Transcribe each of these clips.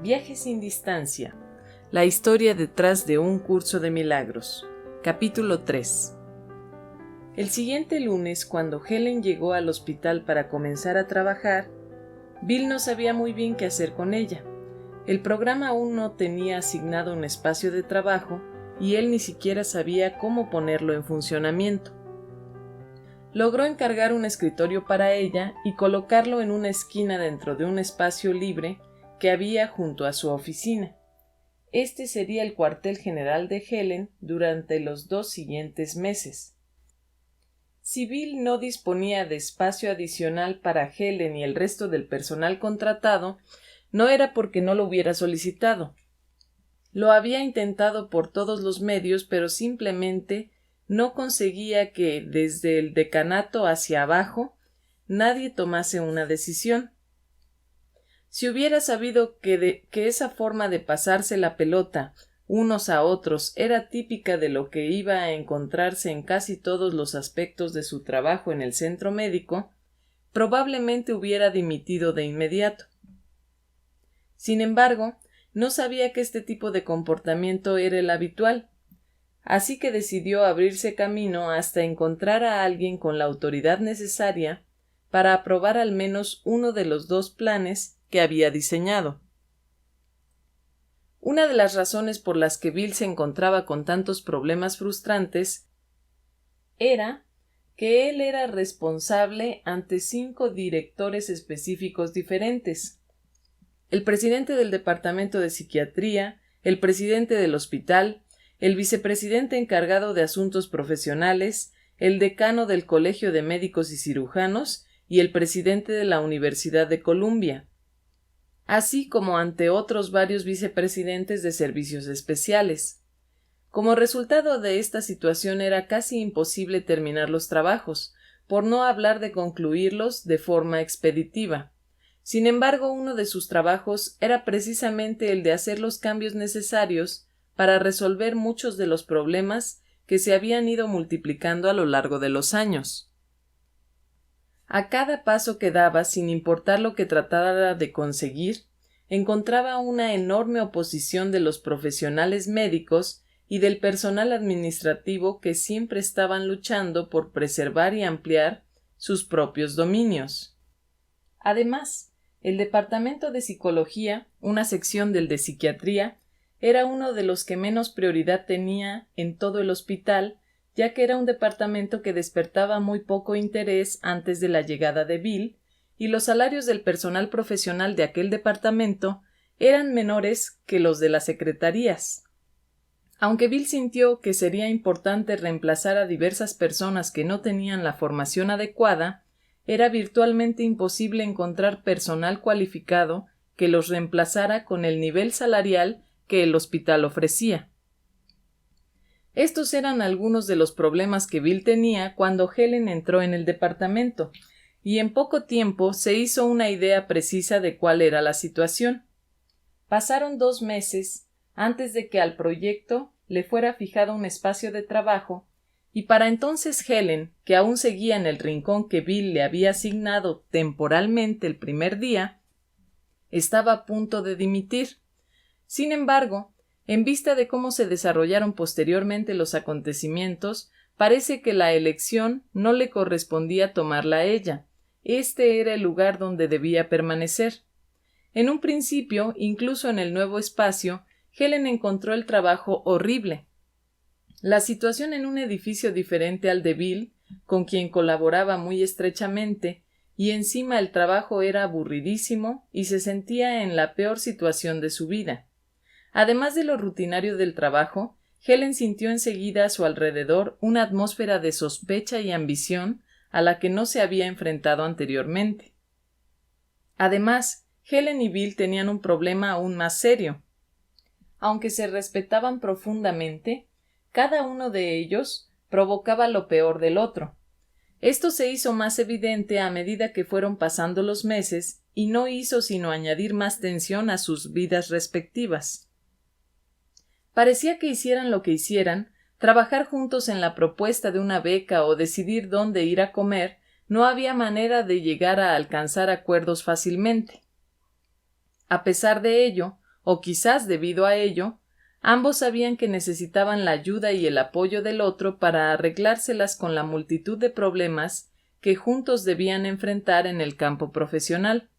Viaje sin distancia. La historia detrás de un curso de milagros. Capítulo 3. El siguiente lunes, cuando Helen llegó al hospital para comenzar a trabajar, Bill no sabía muy bien qué hacer con ella. El programa aún no tenía asignado un espacio de trabajo y él ni siquiera sabía cómo ponerlo en funcionamiento. Logró encargar un escritorio para ella y colocarlo en una esquina dentro de un espacio libre que había junto a su oficina. Este sería el cuartel general de Helen durante los 2 siguientes meses. Si Bill no disponía de espacio adicional para Helen y el resto del personal contratado, no era porque no lo hubiera solicitado. Lo había intentado por todos los medios, pero simplemente no conseguía que, desde el decanato hacia abajo, nadie tomase una decisión. Si hubiera sabido que esa forma de pasarse la pelota unos a otros era típica de lo que iba a encontrarse en casi todos los aspectos de su trabajo en el centro médico, probablemente hubiera dimitido de inmediato. Sin embargo, no sabía que este tipo de comportamiento era el habitual, así que decidió abrirse camino hasta encontrar a alguien con la autoridad necesaria para aprobar al menos uno de los 2 planes que había diseñado. Una de las razones por las que Bill se encontraba con tantos problemas frustrantes era que él era responsable ante 5 directores específicos diferentes: el presidente del departamento de psiquiatría, el presidente del hospital, el vicepresidente encargado de asuntos profesionales, el decano del Colegio de Médicos y Cirujanos y el presidente de la Universidad de Columbia, así como ante otros varios vicepresidentes de servicios especiales. Como resultado de esta situación era casi imposible terminar los trabajos, por no hablar de concluirlos de forma expeditiva. Sin embargo, uno de sus trabajos era precisamente el de hacer los cambios necesarios para resolver muchos de los problemas que se habían ido multiplicando a lo largo de los años. A cada paso que daba, sin importar lo que tratara de conseguir, encontraba una enorme oposición de los profesionales médicos y del personal administrativo que siempre estaban luchando por preservar y ampliar sus propios dominios. Además, el departamento de psicología, una sección del de psiquiatría, era uno de los que menos prioridad tenía en todo el hospital, ya que era un departamento que despertaba muy poco interés antes de la llegada de Bill, y los salarios del personal profesional de aquel departamento eran menores que los de las secretarías. Aunque Bill sintió que sería importante reemplazar a diversas personas que no tenían la formación adecuada, era virtualmente imposible encontrar personal cualificado que los reemplazara con el nivel salarial que el hospital ofrecía. Estos eran algunos de los problemas que Bill tenía cuando Helen entró en el departamento, y en poco tiempo se hizo una idea precisa de cuál era la situación. Pasaron 2 meses antes de que al proyecto le fuera fijado un espacio de trabajo, y para entonces Helen, que aún seguía en el rincón que Bill le había asignado temporalmente el primer día, estaba a punto de dimitir. Sin embargo, en vista de cómo se desarrollaron posteriormente los acontecimientos, parece que la elección no le correspondía tomarla a ella. Este era el lugar donde debía permanecer. En un principio, incluso en el nuevo espacio, Helen encontró el trabajo horrible. La situación en un edificio diferente al de Bill, con quien colaboraba muy estrechamente, y encima el trabajo era aburridísimo y se sentía en la peor situación de su vida. Además de lo rutinario del trabajo, Helen sintió enseguida a su alrededor una atmósfera de sospecha y ambición a la que no se había enfrentado anteriormente. Además, Helen y Bill tenían un problema aún más serio. Aunque se respetaban profundamente, cada uno de ellos provocaba lo peor del otro. Esto se hizo más evidente a medida que fueron pasando los meses y no hizo sino añadir más tensión a sus vidas respectivas. Parecía que hicieran lo que hicieran, trabajar juntos en la propuesta de una beca o decidir dónde ir a comer, no había manera de llegar a alcanzar acuerdos fácilmente. A pesar de ello, o quizás debido a ello, ambos sabían que necesitaban la ayuda y el apoyo del otro para arreglárselas con la multitud de problemas que juntos debían enfrentar en el campo profesional.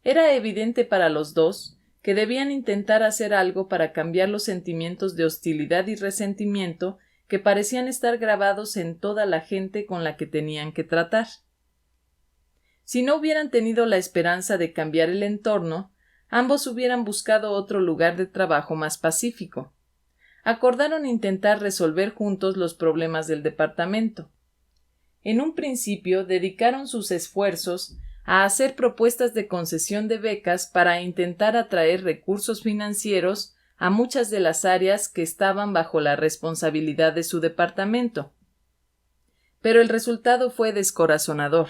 Era evidente para los dos que debían intentar hacer algo para cambiar los sentimientos de hostilidad y resentimiento que parecían estar grabados en toda la gente con la que tenían que tratar. Si no hubieran tenido la esperanza de cambiar el entorno, ambos hubieran buscado otro lugar de trabajo más pacífico. Acordaron intentar resolver juntos los problemas del departamento. En un principio dedicaron sus esfuerzos a hacer propuestas de concesión de becas para intentar atraer recursos financieros a muchas de las áreas que estaban bajo la responsabilidad de su departamento. Pero el resultado fue descorazonador.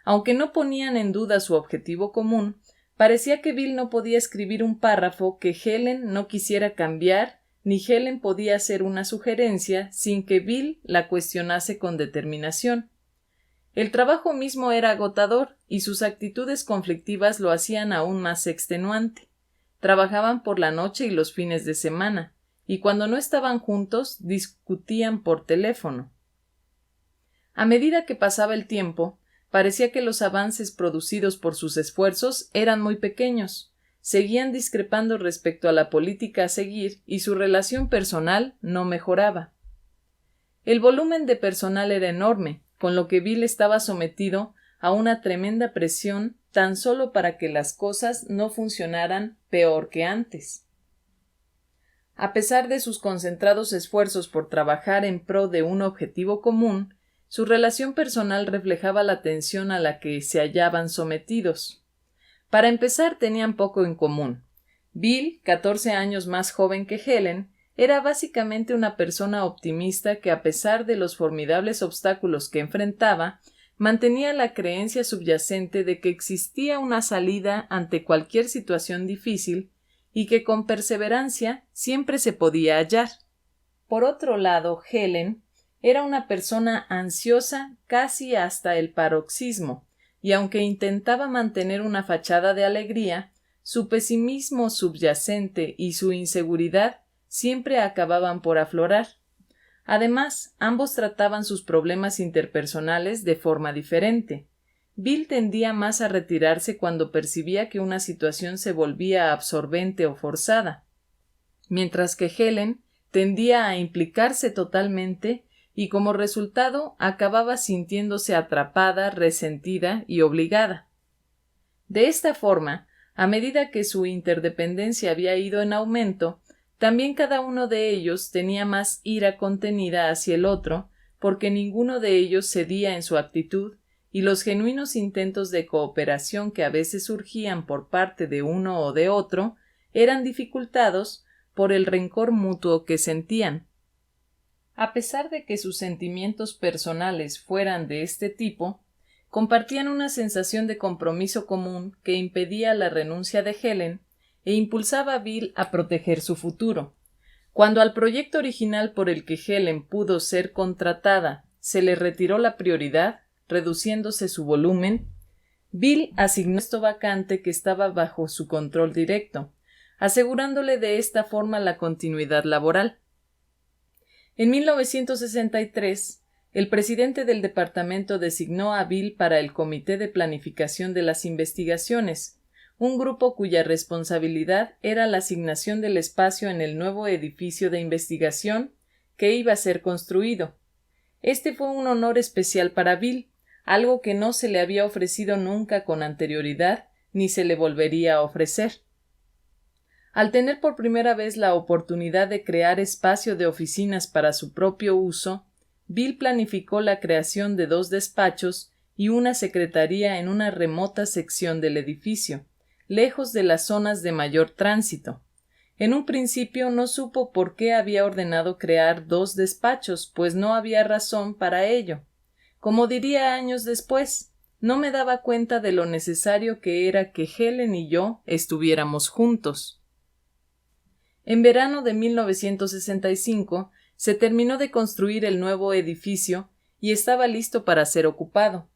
Aunque no ponían en duda su objetivo común, parecía que Bill no podía escribir un párrafo que Helen no quisiera cambiar, ni Helen podía hacer una sugerencia sin que Bill la cuestionase con determinación. El trabajo mismo era agotador y sus actitudes conflictivas lo hacían aún más extenuante. Trabajaban por la noche y los fines de semana, y cuando no estaban juntos discutían por teléfono. A medida que pasaba el tiempo, parecía que los avances producidos por sus esfuerzos eran muy pequeños, seguían discrepando respecto a la política a seguir y su relación personal no mejoraba. El volumen de personal era enorme, con lo que Bill estaba sometido a una tremenda presión tan solo para que las cosas no funcionaran peor que antes. A pesar de sus concentrados esfuerzos por trabajar en pro de un objetivo común, su relación personal reflejaba la tensión a la que se hallaban sometidos. Para empezar, tenían poco en común. Bill, 14 años más joven que Helen, era básicamente una persona optimista que, a pesar de los formidables obstáculos que enfrentaba, mantenía la creencia subyacente de que existía una salida ante cualquier situación difícil y que con perseverancia siempre se podía hallar. Por otro lado, Helen era una persona ansiosa casi hasta el paroxismo, y aunque intentaba mantener una fachada de alegría, su pesimismo subyacente y su inseguridad siempre acababan por aflorar. Además, ambos trataban sus problemas interpersonales de forma diferente. Bill tendía más a retirarse cuando percibía que una situación se volvía absorbente o forzada, mientras que Helen tendía a implicarse totalmente y como resultado acababa sintiéndose atrapada, resentida y obligada. De esta forma, a medida que su interdependencia había ido en aumento, también cada uno de ellos tenía más ira contenida hacia el otro, porque ninguno de ellos cedía en su actitud, y los genuinos intentos de cooperación que a veces surgían por parte de uno o de otro eran dificultados por el rencor mutuo que sentían. A pesar de que sus sentimientos personales fueran de este tipo, compartían una sensación de compromiso común que impedía la renuncia de Helen e impulsaba a Bill a proteger su futuro. Cuando al proyecto original por el que Helen pudo ser contratada se le retiró la prioridad, reduciéndose su volumen, Bill asignó esto vacante que estaba bajo su control directo, asegurándole de esta forma la continuidad laboral. En 1963, el presidente del departamento designó a Bill para el Comité de Planificación de las Investigaciones, un grupo cuya responsabilidad era la asignación del espacio en el nuevo edificio de investigación que iba a ser construido. Este fue un honor especial para Bill, algo que no se le había ofrecido nunca con anterioridad ni se le volvería a ofrecer. Al tener por primera vez la oportunidad de crear espacio de oficinas para su propio uso, Bill planificó la creación de 2 despachos y una secretaría en una remota sección del edificio, lejos de las zonas de mayor tránsito. En un principio no supo por qué había ordenado crear 2 despachos, pues no había razón para ello. Como diría años después, no me daba cuenta de lo necesario que era que Helen y yo estuviéramos juntos. En verano de 1965 se terminó de construir el nuevo edificio y estaba listo para ser ocupado.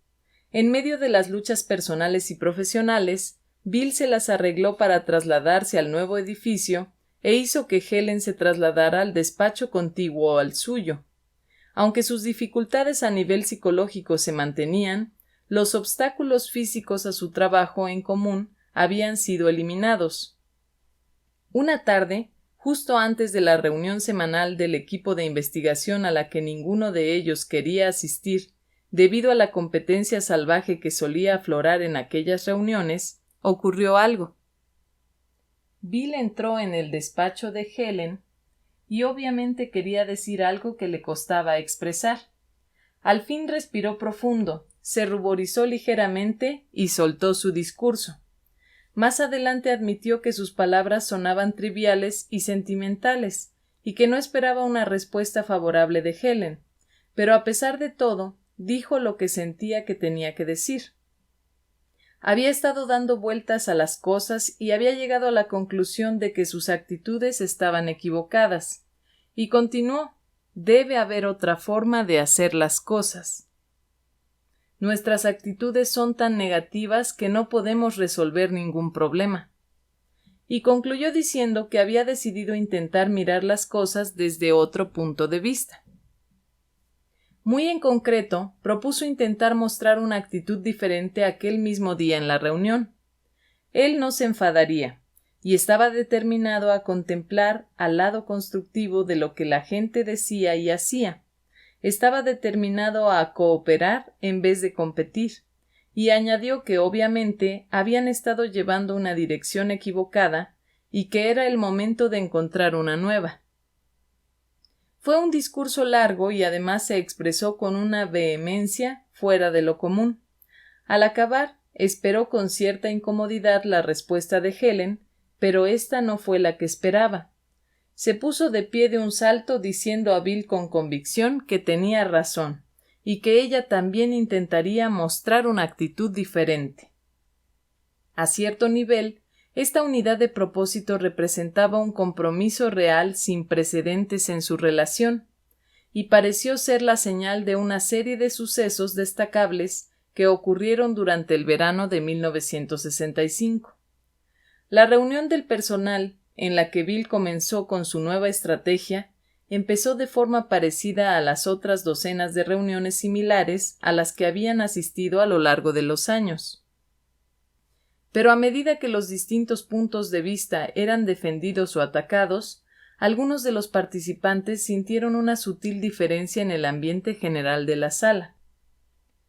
En medio de las luchas personales y profesionales, Bill se las arregló para trasladarse al nuevo edificio e hizo que Helen se trasladara al despacho contiguo al suyo. Aunque sus dificultades a nivel psicológico se mantenían, los obstáculos físicos a su trabajo en común habían sido eliminados. Una tarde, justo antes de la reunión semanal del equipo de investigación a la que ninguno de ellos quería asistir, debido a la competencia salvaje que solía aflorar en aquellas reuniones, ocurrió algo. Bill entró en el despacho de Helen y obviamente quería decir algo que le costaba expresar. Al fin respiró profundo, se ruborizó ligeramente y soltó su discurso. Más adelante admitió que sus palabras sonaban triviales y sentimentales, y que no esperaba una respuesta favorable de Helen, pero a pesar de todo, dijo lo que sentía que tenía que decir. Había estado dando vueltas a las cosas y había llegado a la conclusión de que sus actitudes estaban equivocadas, y continuó: debe haber otra forma de hacer las cosas. Nuestras actitudes son tan negativas que no podemos resolver ningún problema. Y concluyó diciendo que había decidido intentar mirar las cosas desde otro punto de vista. Muy en concreto, propuso intentar mostrar una actitud diferente aquel mismo día en la reunión. Él no se enfadaría, y estaba determinado a contemplar al lado constructivo de lo que la gente decía y hacía. Estaba determinado a cooperar en vez de competir, y añadió que obviamente habían estado llevando una dirección equivocada y que era el momento de encontrar una nueva. Fue un discurso largo y además se expresó con una vehemencia fuera de lo común. Al acabar, esperó con cierta incomodidad la respuesta de Helen, pero ésta no fue la que esperaba. Se puso de pie de un salto diciendo a Bill con convicción que tenía razón y que ella también intentaría mostrar una actitud diferente. A cierto nivel, esta unidad de propósito representaba un compromiso real sin precedentes en su relación, y pareció ser la señal de una serie de sucesos destacables que ocurrieron durante el verano de 1965. La reunión del personal, en la que Bill comenzó con su nueva estrategia, empezó de forma parecida a las otras docenas de reuniones similares a las que habían asistido a lo largo de los años. Pero a medida que los distintos puntos de vista eran defendidos o atacados, algunos de los participantes sintieron una sutil diferencia en el ambiente general de la sala.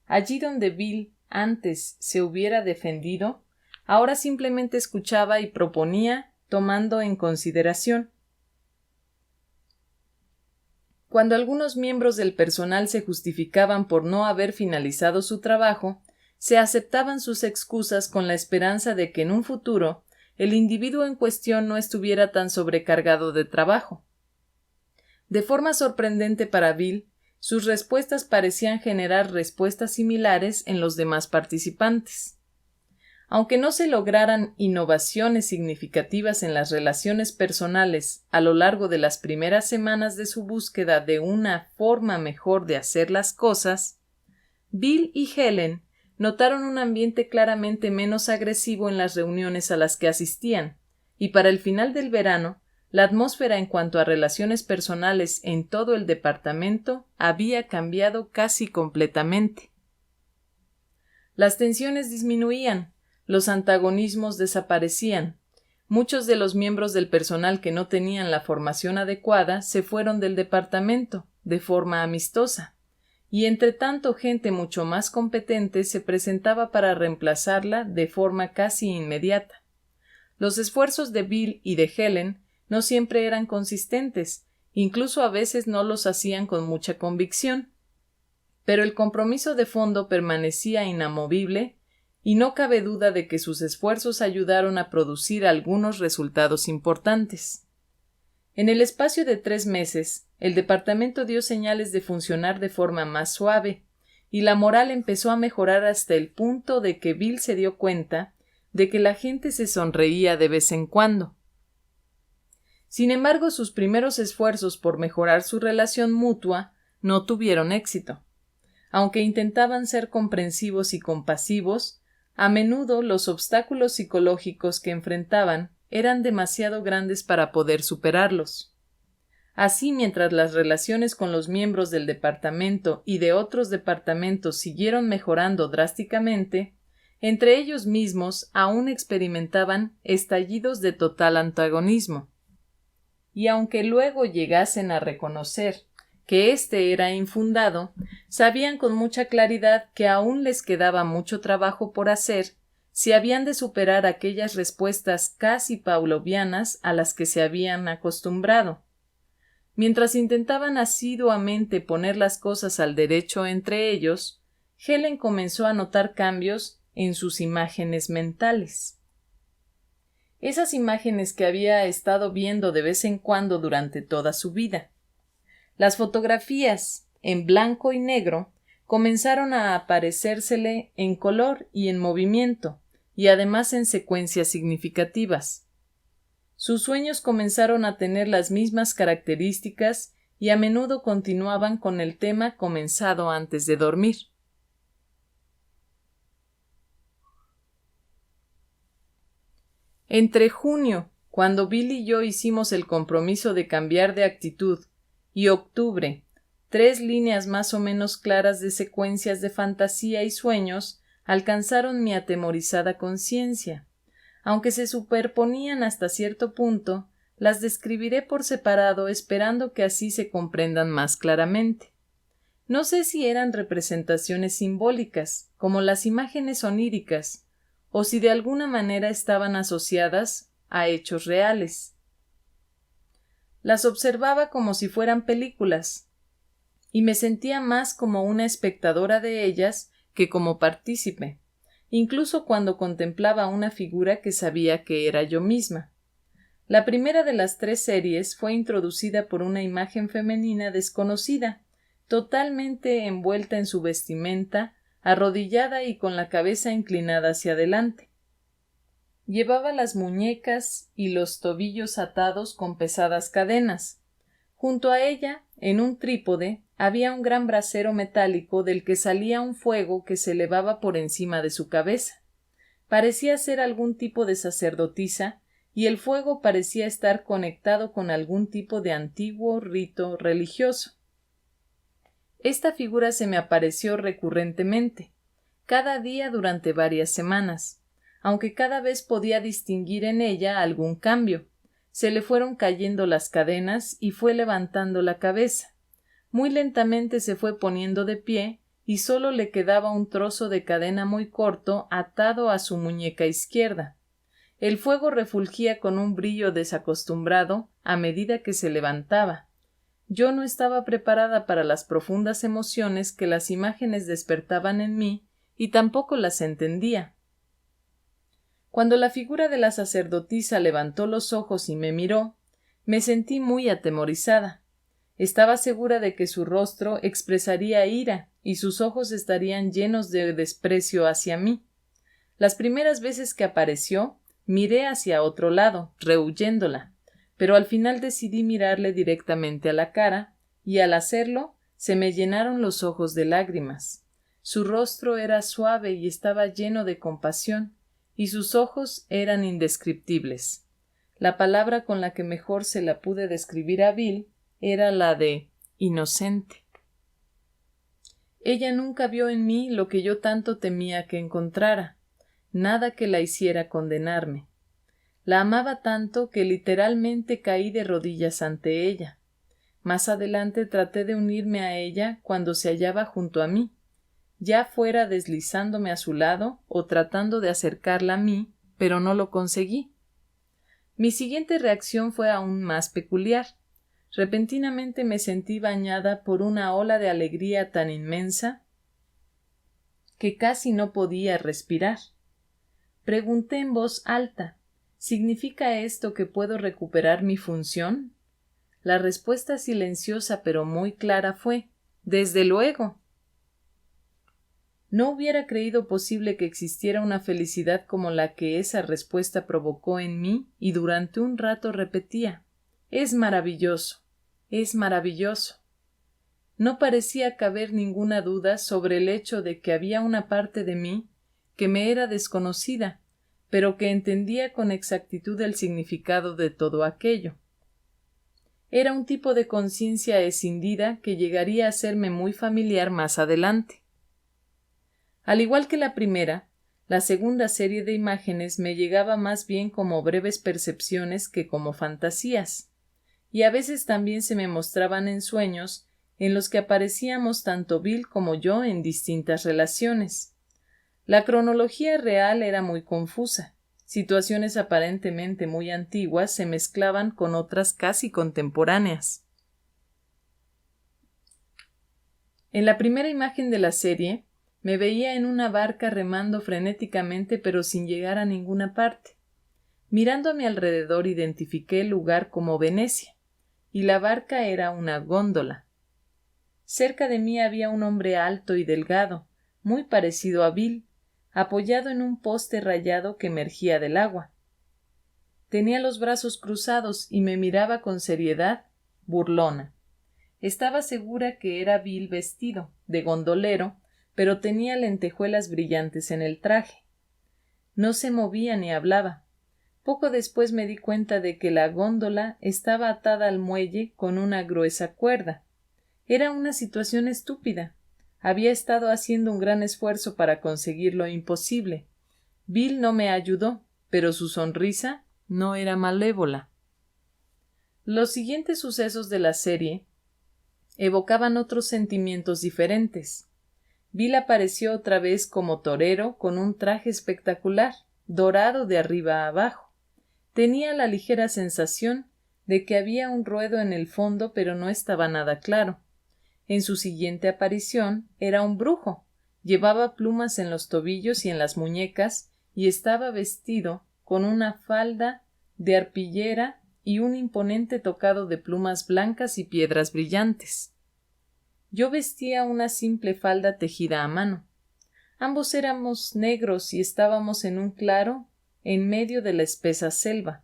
Allí donde Bill antes se hubiera defendido, ahora simplemente escuchaba y proponía, tomando en consideración. Cuando algunos miembros del personal se justificaban por no haber finalizado su trabajo, se aceptaban sus excusas con la esperanza de que en un futuro el individuo en cuestión no estuviera tan sobrecargado de trabajo. De forma sorprendente para Bill, sus respuestas parecían generar respuestas similares en los demás participantes. Aunque no se lograran innovaciones significativas en las relaciones personales a lo largo de las primeras semanas de su búsqueda de una forma mejor de hacer las cosas, Bill y Helen notaron un ambiente claramente menos agresivo en las reuniones a las que asistían, y para el final del verano, la atmósfera en cuanto a relaciones personales en todo el departamento había cambiado casi completamente. Las tensiones disminuían, los antagonismos desaparecían. Muchos de los miembros del personal que no tenían la formación adecuada se fueron del departamento, de forma amistosa, y entre tanto gente mucho más competente se presentaba para reemplazarla de forma casi inmediata. Los esfuerzos de Bill y de Helen no siempre eran consistentes, incluso a veces no los hacían con mucha convicción, pero el compromiso de fondo permanecía inamovible y no cabe duda de que sus esfuerzos ayudaron a producir algunos resultados importantes. En el espacio de 3 meses, el departamento dio señales de funcionar de forma más suave, y la moral empezó a mejorar hasta el punto de que Bill se dio cuenta de que la gente se sonreía de vez en cuando. Sin embargo, sus primeros esfuerzos por mejorar su relación mutua no tuvieron éxito. Aunque intentaban ser comprensivos y compasivos, A menudo los obstáculos psicológicos que enfrentaban eran demasiado grandes para poder superarlos. Así, mientras las relaciones con los miembros del departamento y de otros departamentos siguieron mejorando drásticamente, entre ellos mismos aún experimentaban estallidos de total antagonismo. Y aunque luego llegasen a reconocer que éste era infundado, sabían con mucha claridad que aún les quedaba mucho trabajo por hacer si habían de superar aquellas respuestas casi pavlovianas a las que se habían acostumbrado. Mientras intentaban asiduamente poner las cosas al derecho entre ellos, Helen comenzó a notar cambios en sus imágenes mentales. Esas imágenes que había estado viendo de vez en cuando durante toda su vida. Las fotografías, en blanco y negro, comenzaron a aparecérsele en color y en movimiento, y además en secuencias significativas. Sus sueños comenzaron a tener las mismas características y a menudo continuaban con el tema comenzado antes de dormir. Entre junio, cuando Bill y yo hicimos el compromiso de cambiar de actitud, y octubre, 3 líneas más o menos claras de secuencias de fantasía y sueños alcanzaron mi atemorizada conciencia. Aunque se superponían hasta cierto punto, las describiré por separado esperando que así se comprendan más claramente. No sé si eran representaciones simbólicas, como las imágenes oníricas, o si de alguna manera estaban asociadas a hechos reales. Las observaba como si fueran películas, y me sentía más como una espectadora de ellas que como partícipe, incluso cuando contemplaba una figura que sabía que era yo misma. La primera de las 3 series fue introducida por una imagen femenina desconocida, totalmente envuelta en su vestimenta, arrodillada y con la cabeza inclinada hacia adelante. Llevaba las muñecas y los tobillos atados con pesadas cadenas. Junto a ella, en un trípode, había un gran brasero metálico del que salía un fuego que se elevaba por encima de su cabeza. Parecía ser algún tipo de sacerdotisa, y el fuego parecía estar conectado con algún tipo de antiguo rito religioso. Esta figura se me apareció recurrentemente, cada día durante varias semanas, aunque cada vez podía distinguir en ella algún cambio. Se le fueron cayendo las cadenas y fue levantando la cabeza. Muy lentamente se fue poniendo de pie y solo le quedaba un trozo de cadena muy corto atado a su muñeca izquierda. El fuego refulgía con un brillo desacostumbrado a medida que se levantaba. Yo no estaba preparada para las profundas emociones que las imágenes despertaban en mí y tampoco las entendía. Cuando la figura de la sacerdotisa levantó los ojos y me miró, me sentí muy atemorizada. Estaba segura de que su rostro expresaría ira y sus ojos estarían llenos de desprecio hacia mí. Las primeras veces que apareció, miré hacia otro lado, rehuyéndola, pero al final decidí mirarle directamente a la cara, y al hacerlo se me llenaron los ojos de lágrimas. Su rostro era suave y estaba lleno de compasión, y sus ojos eran indescriptibles. La palabra con la que mejor se la pude describir a Bill era la de inocente. Ella nunca vio en mí lo que yo tanto temía que encontrara, nada que la hiciera condenarme. La amaba tanto que literalmente caí de rodillas ante ella. Más adelante traté de unirme a ella cuando se hallaba junto a mí, ya fuera deslizándome a su lado o tratando de acercarla a mí, pero no lo conseguí. Mi siguiente reacción fue aún más peculiar. Repentinamente me sentí bañada por una ola de alegría tan inmensa que casi no podía respirar. Pregunté en voz alta: ¿significa esto que puedo recuperar mi función? La respuesta silenciosa pero muy clara fue: «Desde luego». No hubiera creído posible que existiera una felicidad como la que esa respuesta provocó en mí, y durante un rato repetía: «Es maravilloso, es maravilloso». No parecía caber ninguna duda sobre el hecho de que había una parte de mí que me era desconocida, pero que entendía con exactitud el significado de todo aquello. Era un tipo de conciencia escindida que llegaría a serme muy familiar más adelante. Al igual que la primera, la segunda serie de imágenes me llegaba más bien como breves percepciones que como fantasías, y a veces también se me mostraban en sueños en los que aparecíamos tanto Bill como yo en distintas relaciones. La cronología real era muy confusa. Situaciones aparentemente muy antiguas se mezclaban con otras casi contemporáneas. En la primera imagen de la serie, me veía en una barca remando frenéticamente pero sin llegar a ninguna parte. Mirando a mi alrededor identifiqué el lugar como Venecia, y la barca era una góndola. Cerca de mí había un hombre alto y delgado, muy parecido a Bill, apoyado en un poste rayado que emergía del agua. Tenía los brazos cruzados y me miraba con seriedad burlona. Estaba segura que era Bill vestido, de gondolero, pero tenía lentejuelas brillantes en el traje. No se movía ni hablaba. Poco después me di cuenta de que la góndola estaba atada al muelle con una gruesa cuerda. Era una situación estúpida. Había estado haciendo un gran esfuerzo para conseguir lo imposible. Bill no me ayudó, pero su sonrisa no era malévola. Los siguientes sucesos de la serie evocaban otros sentimientos diferentes. Bill apareció otra vez como torero con un traje espectacular, dorado de arriba a abajo. Tenía la ligera sensación de que había un ruedo en el fondo, pero no estaba nada claro. En su siguiente aparición era un brujo. Llevaba plumas en los tobillos y en las muñecas y estaba vestido con una falda de arpillera y un imponente tocado de plumas blancas y piedras brillantes. Yo vestía una simple falda tejida a mano. Ambos éramos negros y estábamos en un claro en medio de la espesa selva.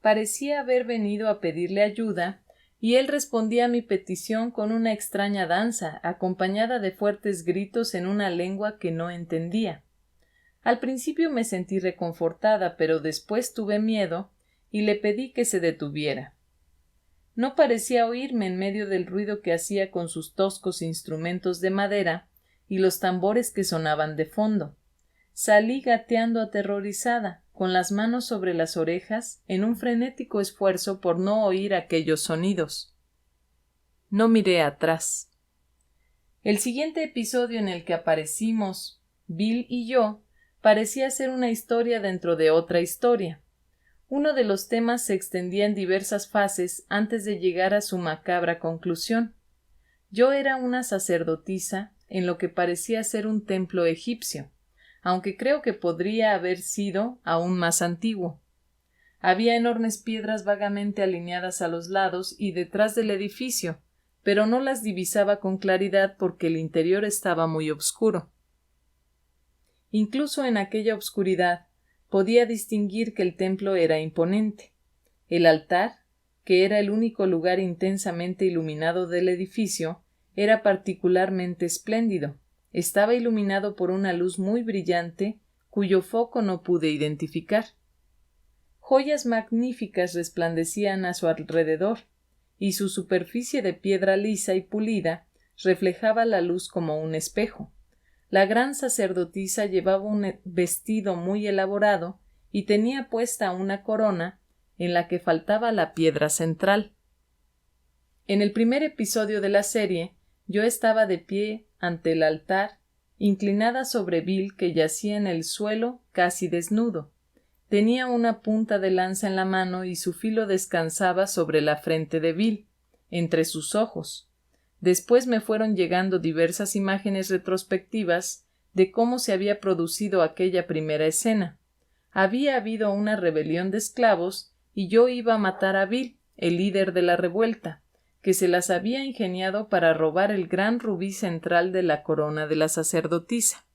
Parecía haber venido a pedirle ayuda, y él respondía a mi petición con una extraña danza, acompañada de fuertes gritos en una lengua que no entendía. Al principio me sentí reconfortada, pero después tuve miedo y le pedí que se detuviera. No parecía oírme en medio del ruido que hacía con sus toscos instrumentos de madera y los tambores que sonaban de fondo. Salí gateando aterrorizada, con las manos sobre las orejas, en un frenético esfuerzo por no oír aquellos sonidos. No miré atrás. El siguiente episodio en el que aparecimos, Bill y yo, parecía ser una historia dentro de otra historia. Uno de los temas se extendía en diversas fases antes de llegar a su macabra conclusión. Yo era una sacerdotisa en lo que parecía ser un templo egipcio, aunque creo que podría haber sido aún más antiguo. Había enormes piedras vagamente alineadas a los lados y detrás del edificio, pero no las divisaba con claridad porque el interior estaba muy oscuro. Incluso en aquella oscuridad podía distinguir que el templo era imponente. El altar, que era el único lugar intensamente iluminado del edificio, era particularmente espléndido. Estaba iluminado por una luz muy brillante, cuyo foco no pude identificar. Joyas magníficas resplandecían a su alrededor, y su superficie de piedra lisa y pulida reflejaba la luz como un espejo. La gran sacerdotisa llevaba un vestido muy elaborado y tenía puesta una corona en la que faltaba la piedra central. En el primer episodio de la serie, yo estaba de pie ante el altar, inclinada sobre Bill, que yacía en el suelo casi desnudo. Tenía una punta de lanza en la mano y su filo descansaba sobre la frente de Bill, entre sus ojos. Después me fueron llegando diversas imágenes retrospectivas de cómo se había producido aquella primera escena. Había habido una rebelión de esclavos y yo iba a matar a Bill, el líder de la revuelta, que se las había ingeniado para robar el gran rubí central de la corona de la sacerdotisa.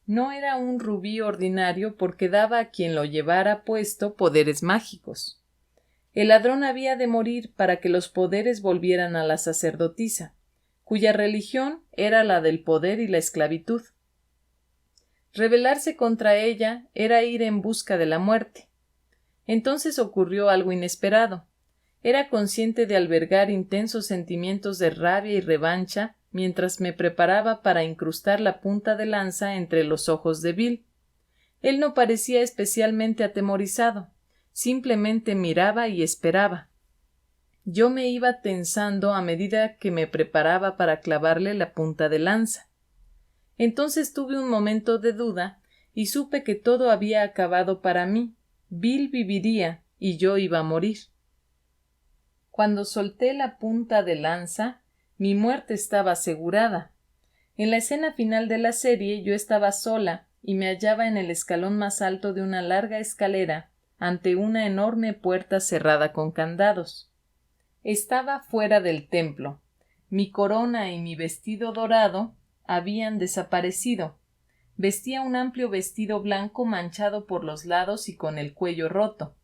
No era un rubí ordinario porque daba a quien lo llevara puesto poderes mágicos. El ladrón había de morir para que los poderes volvieran a la sacerdotisa, cuya religión era la del poder y la esclavitud. Rebelarse contra ella era ir en busca de la muerte. Entonces ocurrió algo inesperado. Era consciente de albergar intensos sentimientos de rabia y revancha mientras me preparaba para incrustar la punta de lanza entre los ojos de Bill. Él no parecía especialmente atemorizado, simplemente miraba y esperaba. Yo me iba tensando a medida que me preparaba para clavarle la punta de lanza. Entonces tuve un momento de duda y supe que todo había acabado para mí. Bill viviría y yo iba a morir. Cuando solté la punta de lanza, mi muerte estaba asegurada. En la escena final de la serie yo estaba sola y me hallaba en el escalón más alto de una larga escalera ante una enorme puerta cerrada con candados. Estaba fuera del templo. Mi corona y mi vestido dorado habían desaparecido. Vestía un amplio vestido blanco manchado por los lados y con el cuello roto.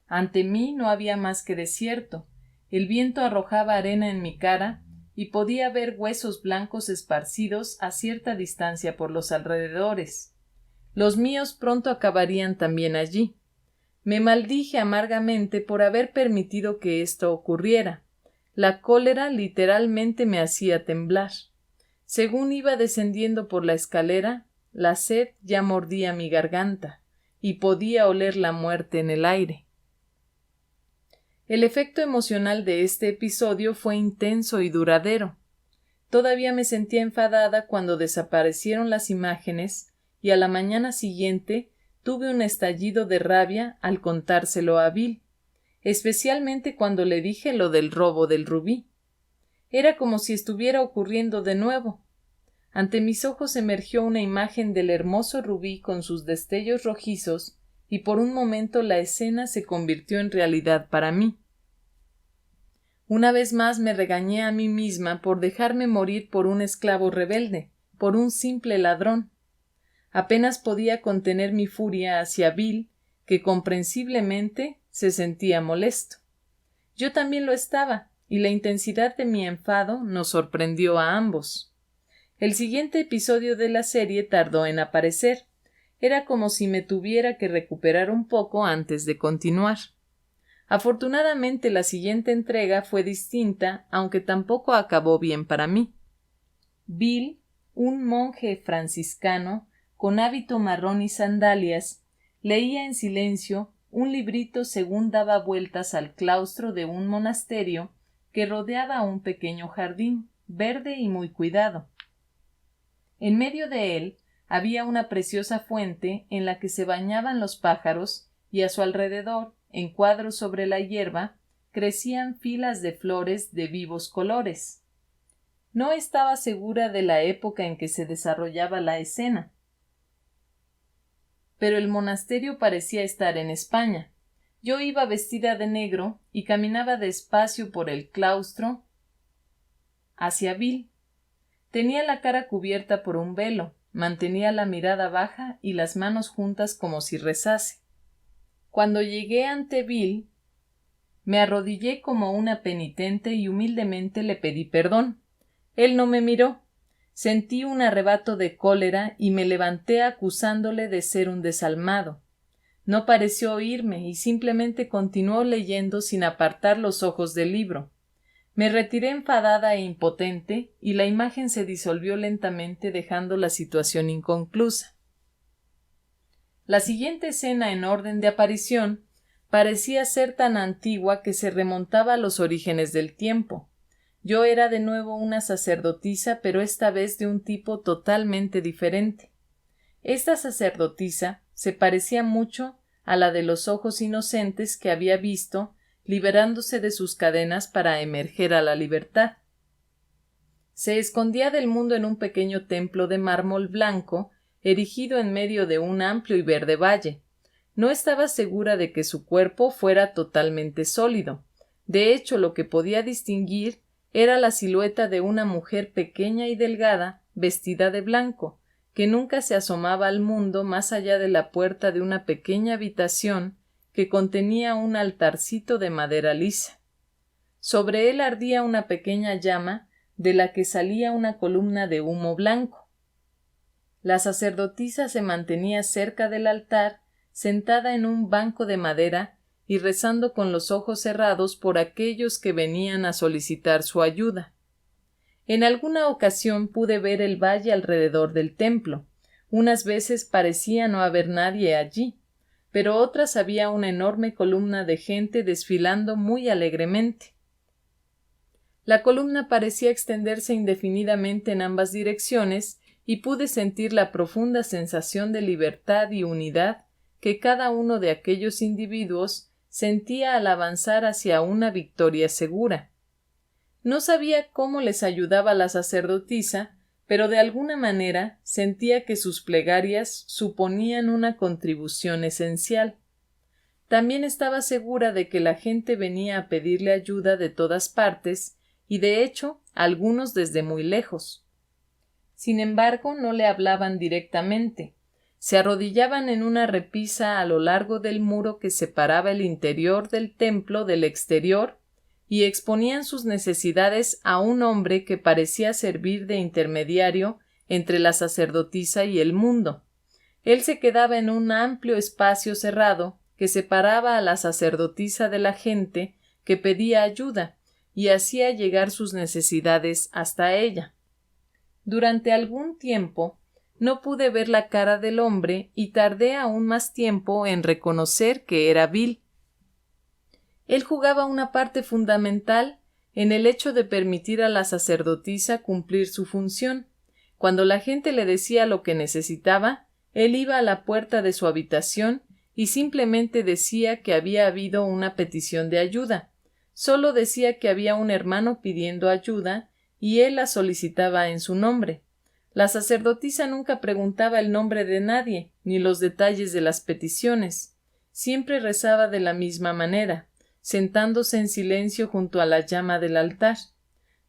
Ante mí no había más que desierto. El viento arrojaba arena en mi cara y podía ver huesos blancos esparcidos a cierta distancia por los alrededores. Los míos pronto acabarían también allí. Me maldije amargamente por haber permitido que esto ocurriera. La cólera literalmente me hacía temblar. Según iba descendiendo por la escalera, la sed ya mordía mi garganta y podía oler la muerte en el aire. El efecto emocional de este episodio fue intenso y duradero. Todavía me sentía enfadada cuando desaparecieron las imágenes y a la mañana siguiente tuve un estallido de rabia al contárselo a Bill, especialmente cuando le dije lo del robo del rubí. Era como si estuviera ocurriendo de nuevo. Ante mis ojos emergió una imagen del hermoso rubí con sus destellos rojizos y por un momento la escena se convirtió en realidad para mí. Una vez más me regañé a mí misma por dejarme morir por un esclavo rebelde, por un simple ladrón. Apenas podía contener mi furia hacia Bill, que comprensiblemente se sentía molesto. Yo también lo estaba, y la intensidad de mi enfado nos sorprendió a ambos. El siguiente episodio de la serie tardó en aparecer. Era como si me tuviera que recuperar un poco antes de continuar. Afortunadamente la siguiente entrega fue distinta, aunque tampoco acabó bien para mí. Bill, un monje franciscano, con hábito marrón y sandalias, leía en silencio un librito según daba vueltas al claustro de un monasterio que rodeaba un pequeño jardín, verde y muy cuidado. En medio de él había una preciosa fuente en la que se bañaban los pájaros y a su alrededor, en cuadros sobre la hierba, crecían filas de flores de vivos colores. No estaba segura de la época en que se desarrollaba la escena, pero el monasterio parecía estar en España. Yo iba vestida de negro y caminaba despacio por el claustro hacia Bill. Tenía la cara cubierta por un velo, mantenía la mirada baja y las manos juntas como si rezase. Cuando llegué ante Bill, me arrodillé como una penitente y humildemente le pedí perdón. Él no me miró. Sentí un arrebato de cólera y me levanté acusándole de ser un desalmado. No pareció oírme y simplemente continuó leyendo sin apartar los ojos del libro. Me retiré enfadada e impotente y la imagen se disolvió lentamente dejando la situación inconclusa. La siguiente escena en orden de aparición parecía ser tan antigua que se remontaba a los orígenes del tiempo. Yo era de nuevo una sacerdotisa, pero esta vez de un tipo totalmente diferente. Esta sacerdotisa se parecía mucho a la de los ojos inocentes que había visto liberándose de sus cadenas para emerger a la libertad. Se escondía del mundo en un pequeño templo de mármol blanco erigido en medio de un amplio y verde valle. No estaba segura de que su cuerpo fuera totalmente sólido. De hecho, lo que podía distinguir era la silueta de una mujer pequeña y delgada, vestida de blanco, que nunca se asomaba al mundo más allá de la puerta de una pequeña habitación que contenía un altarcito de madera lisa. Sobre él ardía una pequeña llama de la que salía una columna de humo blanco. La sacerdotisa se mantenía cerca del altar, sentada en un banco de madera y rezando con los ojos cerrados por aquellos que venían a solicitar su ayuda. En alguna ocasión pude ver el valle alrededor del templo. Unas veces parecía no haber nadie allí, pero otras había una enorme columna de gente desfilando muy alegremente. La columna parecía extenderse indefinidamente en ambas direcciones y pude sentir la profunda sensación de libertad y unidad que cada uno de aquellos individuos sentía al avanzar hacia una victoria segura. No sabía cómo les ayudaba la sacerdotisa, pero de alguna manera sentía que sus plegarias suponían una contribución esencial. También estaba segura de que la gente venía a pedirle ayuda de todas partes y, de hecho, algunos desde muy lejos. Sin embargo, no le hablaban directamente. Se arrodillaban en una repisa a lo largo del muro que separaba el interior del templo del exterior y exponían sus necesidades a un hombre que parecía servir de intermediario entre la sacerdotisa y el mundo. Él se quedaba en un amplio espacio cerrado que separaba a la sacerdotisa de la gente que pedía ayuda y hacía llegar sus necesidades hasta ella. Durante algún tiempo no pude ver la cara del hombre y tardé aún más tiempo en reconocer que era Bill. Él jugaba una parte fundamental en el hecho de permitir a la sacerdotisa cumplir su función. Cuando la gente le decía lo que necesitaba, él iba a la puerta de su habitación y simplemente decía que había habido una petición de ayuda. Solo decía que había un hermano pidiendo ayuda y él la solicitaba en su nombre. La sacerdotisa nunca preguntaba el nombre de nadie ni los detalles de las peticiones. Siempre rezaba de la misma manera, sentándose en silencio junto a la llama del altar.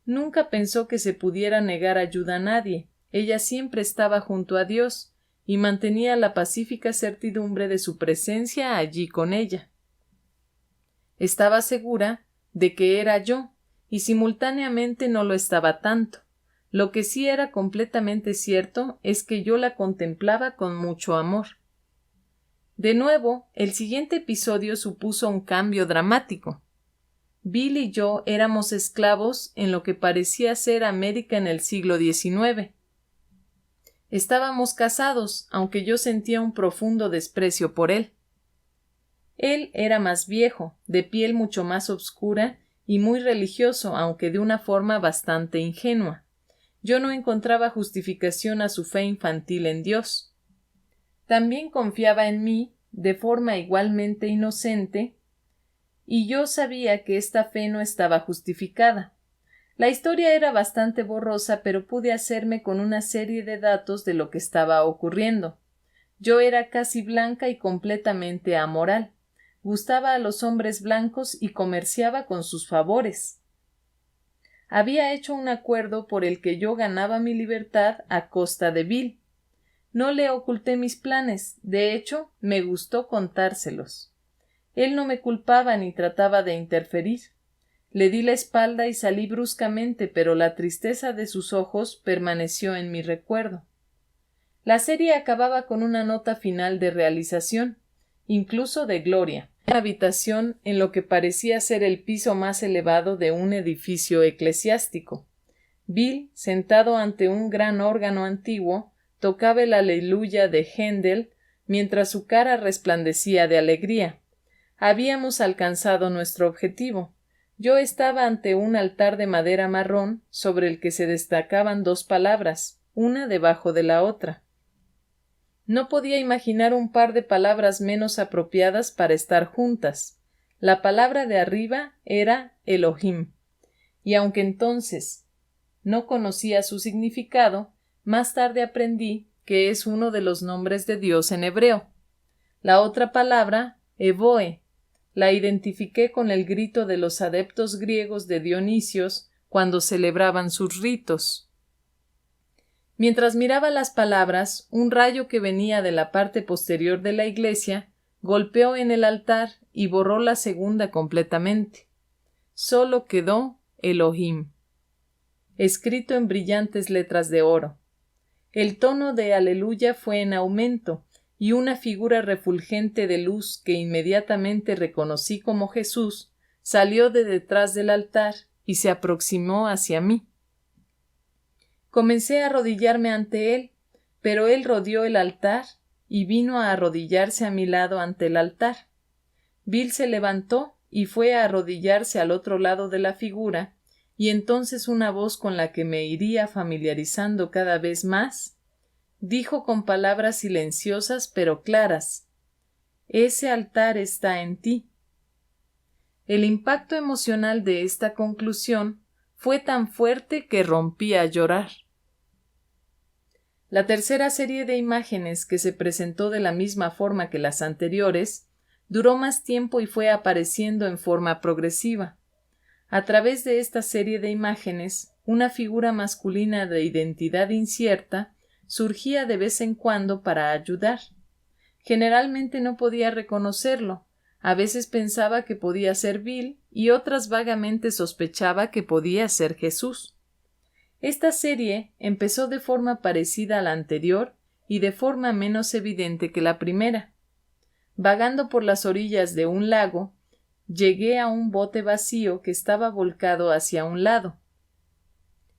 Nunca pensó que se pudiera negar ayuda a nadie. Ella siempre estaba junto a Dios y mantenía la pacífica certidumbre de su presencia allí con ella. Estaba segura de que era yo, y simultáneamente no lo estaba tanto. Lo que sí era completamente cierto es que yo la contemplaba con mucho amor. De nuevo, el siguiente episodio supuso un cambio dramático. Bill y yo éramos esclavos en lo que parecía ser América en el siglo XIX. Estábamos casados, aunque yo sentía un profundo desprecio por él. Él era más viejo, de piel mucho más oscura y muy religioso, aunque de una forma bastante ingenua. Yo no encontraba justificación a su fe infantil en Dios. También confiaba en mí, de forma igualmente inocente, y yo sabía que esta fe no estaba justificada. La historia era bastante borrosa, pero pude hacerme con una serie de datos de lo que estaba ocurriendo. Yo era casi blanca y completamente amoral. Gustaba a los hombres blancos y comerciaba con sus favores. Había hecho un acuerdo por el que yo ganaba mi libertad a costa de Bill. No le oculté mis planes, de hecho, me gustó contárselos. Él no me culpaba ni trataba de interferir. Le di la espalda y salí bruscamente, pero la tristeza de sus ojos permaneció en mi recuerdo. La serie acababa con una nota final de realización, incluso de gloria. Una habitación en lo que parecía ser el piso más elevado de un edificio eclesiástico. Bill, sentado ante un gran órgano antiguo, tocaba el Aleluya de Händel, mientras su cara resplandecía de alegría. Habíamos alcanzado nuestro objetivo. Yo estaba ante un altar de madera marrón sobre el que se destacaban dos palabras, una debajo de la otra. No podía imaginar un par de palabras menos apropiadas para estar juntas. La palabra de arriba era Elohim, y aunque entonces no conocía su significado, más tarde aprendí que es uno de los nombres de Dios en hebreo. La otra palabra, Evoe, la identifiqué con el grito de los adeptos griegos de Dionisios cuando celebraban sus ritos. Mientras miraba las palabras, un rayo que venía de la parte posterior de la iglesia golpeó en el altar y borró la segunda completamente. Solo quedó Elohim. escrito en brillantes letras de oro. El tono de aleluya fue en aumento, y una figura refulgente de luz que inmediatamente reconocí como Jesús salió de detrás del altar y se aproximó hacia mí. Comencé a arrodillarme ante él, pero él rodeó el altar y vino a arrodillarse a mi lado ante el altar. Bill se levantó y fue a arrodillarse al otro lado de la figura, y entonces una voz con la que me iría familiarizando cada vez más dijo con palabras silenciosas pero claras: «Ese altar está en ti». El impacto emocional de esta conclusión fue tan fuerte que rompí a llorar. La tercera serie de imágenes, que se presentó de la misma forma que las anteriores, duró más tiempo y fue apareciendo en forma progresiva. A través de esta serie de imágenes, una figura masculina de identidad incierta surgía de vez en cuando para ayudar. Generalmente no podía reconocerlo, a veces pensaba que podía ser Bill y otras vagamente sospechaba que podía ser Jesús. Esta serie empezó de forma parecida a la anterior y de forma menos evidente que la primera. Vagando por las orillas de un lago, llegué a un bote vacío que estaba volcado hacia un lado.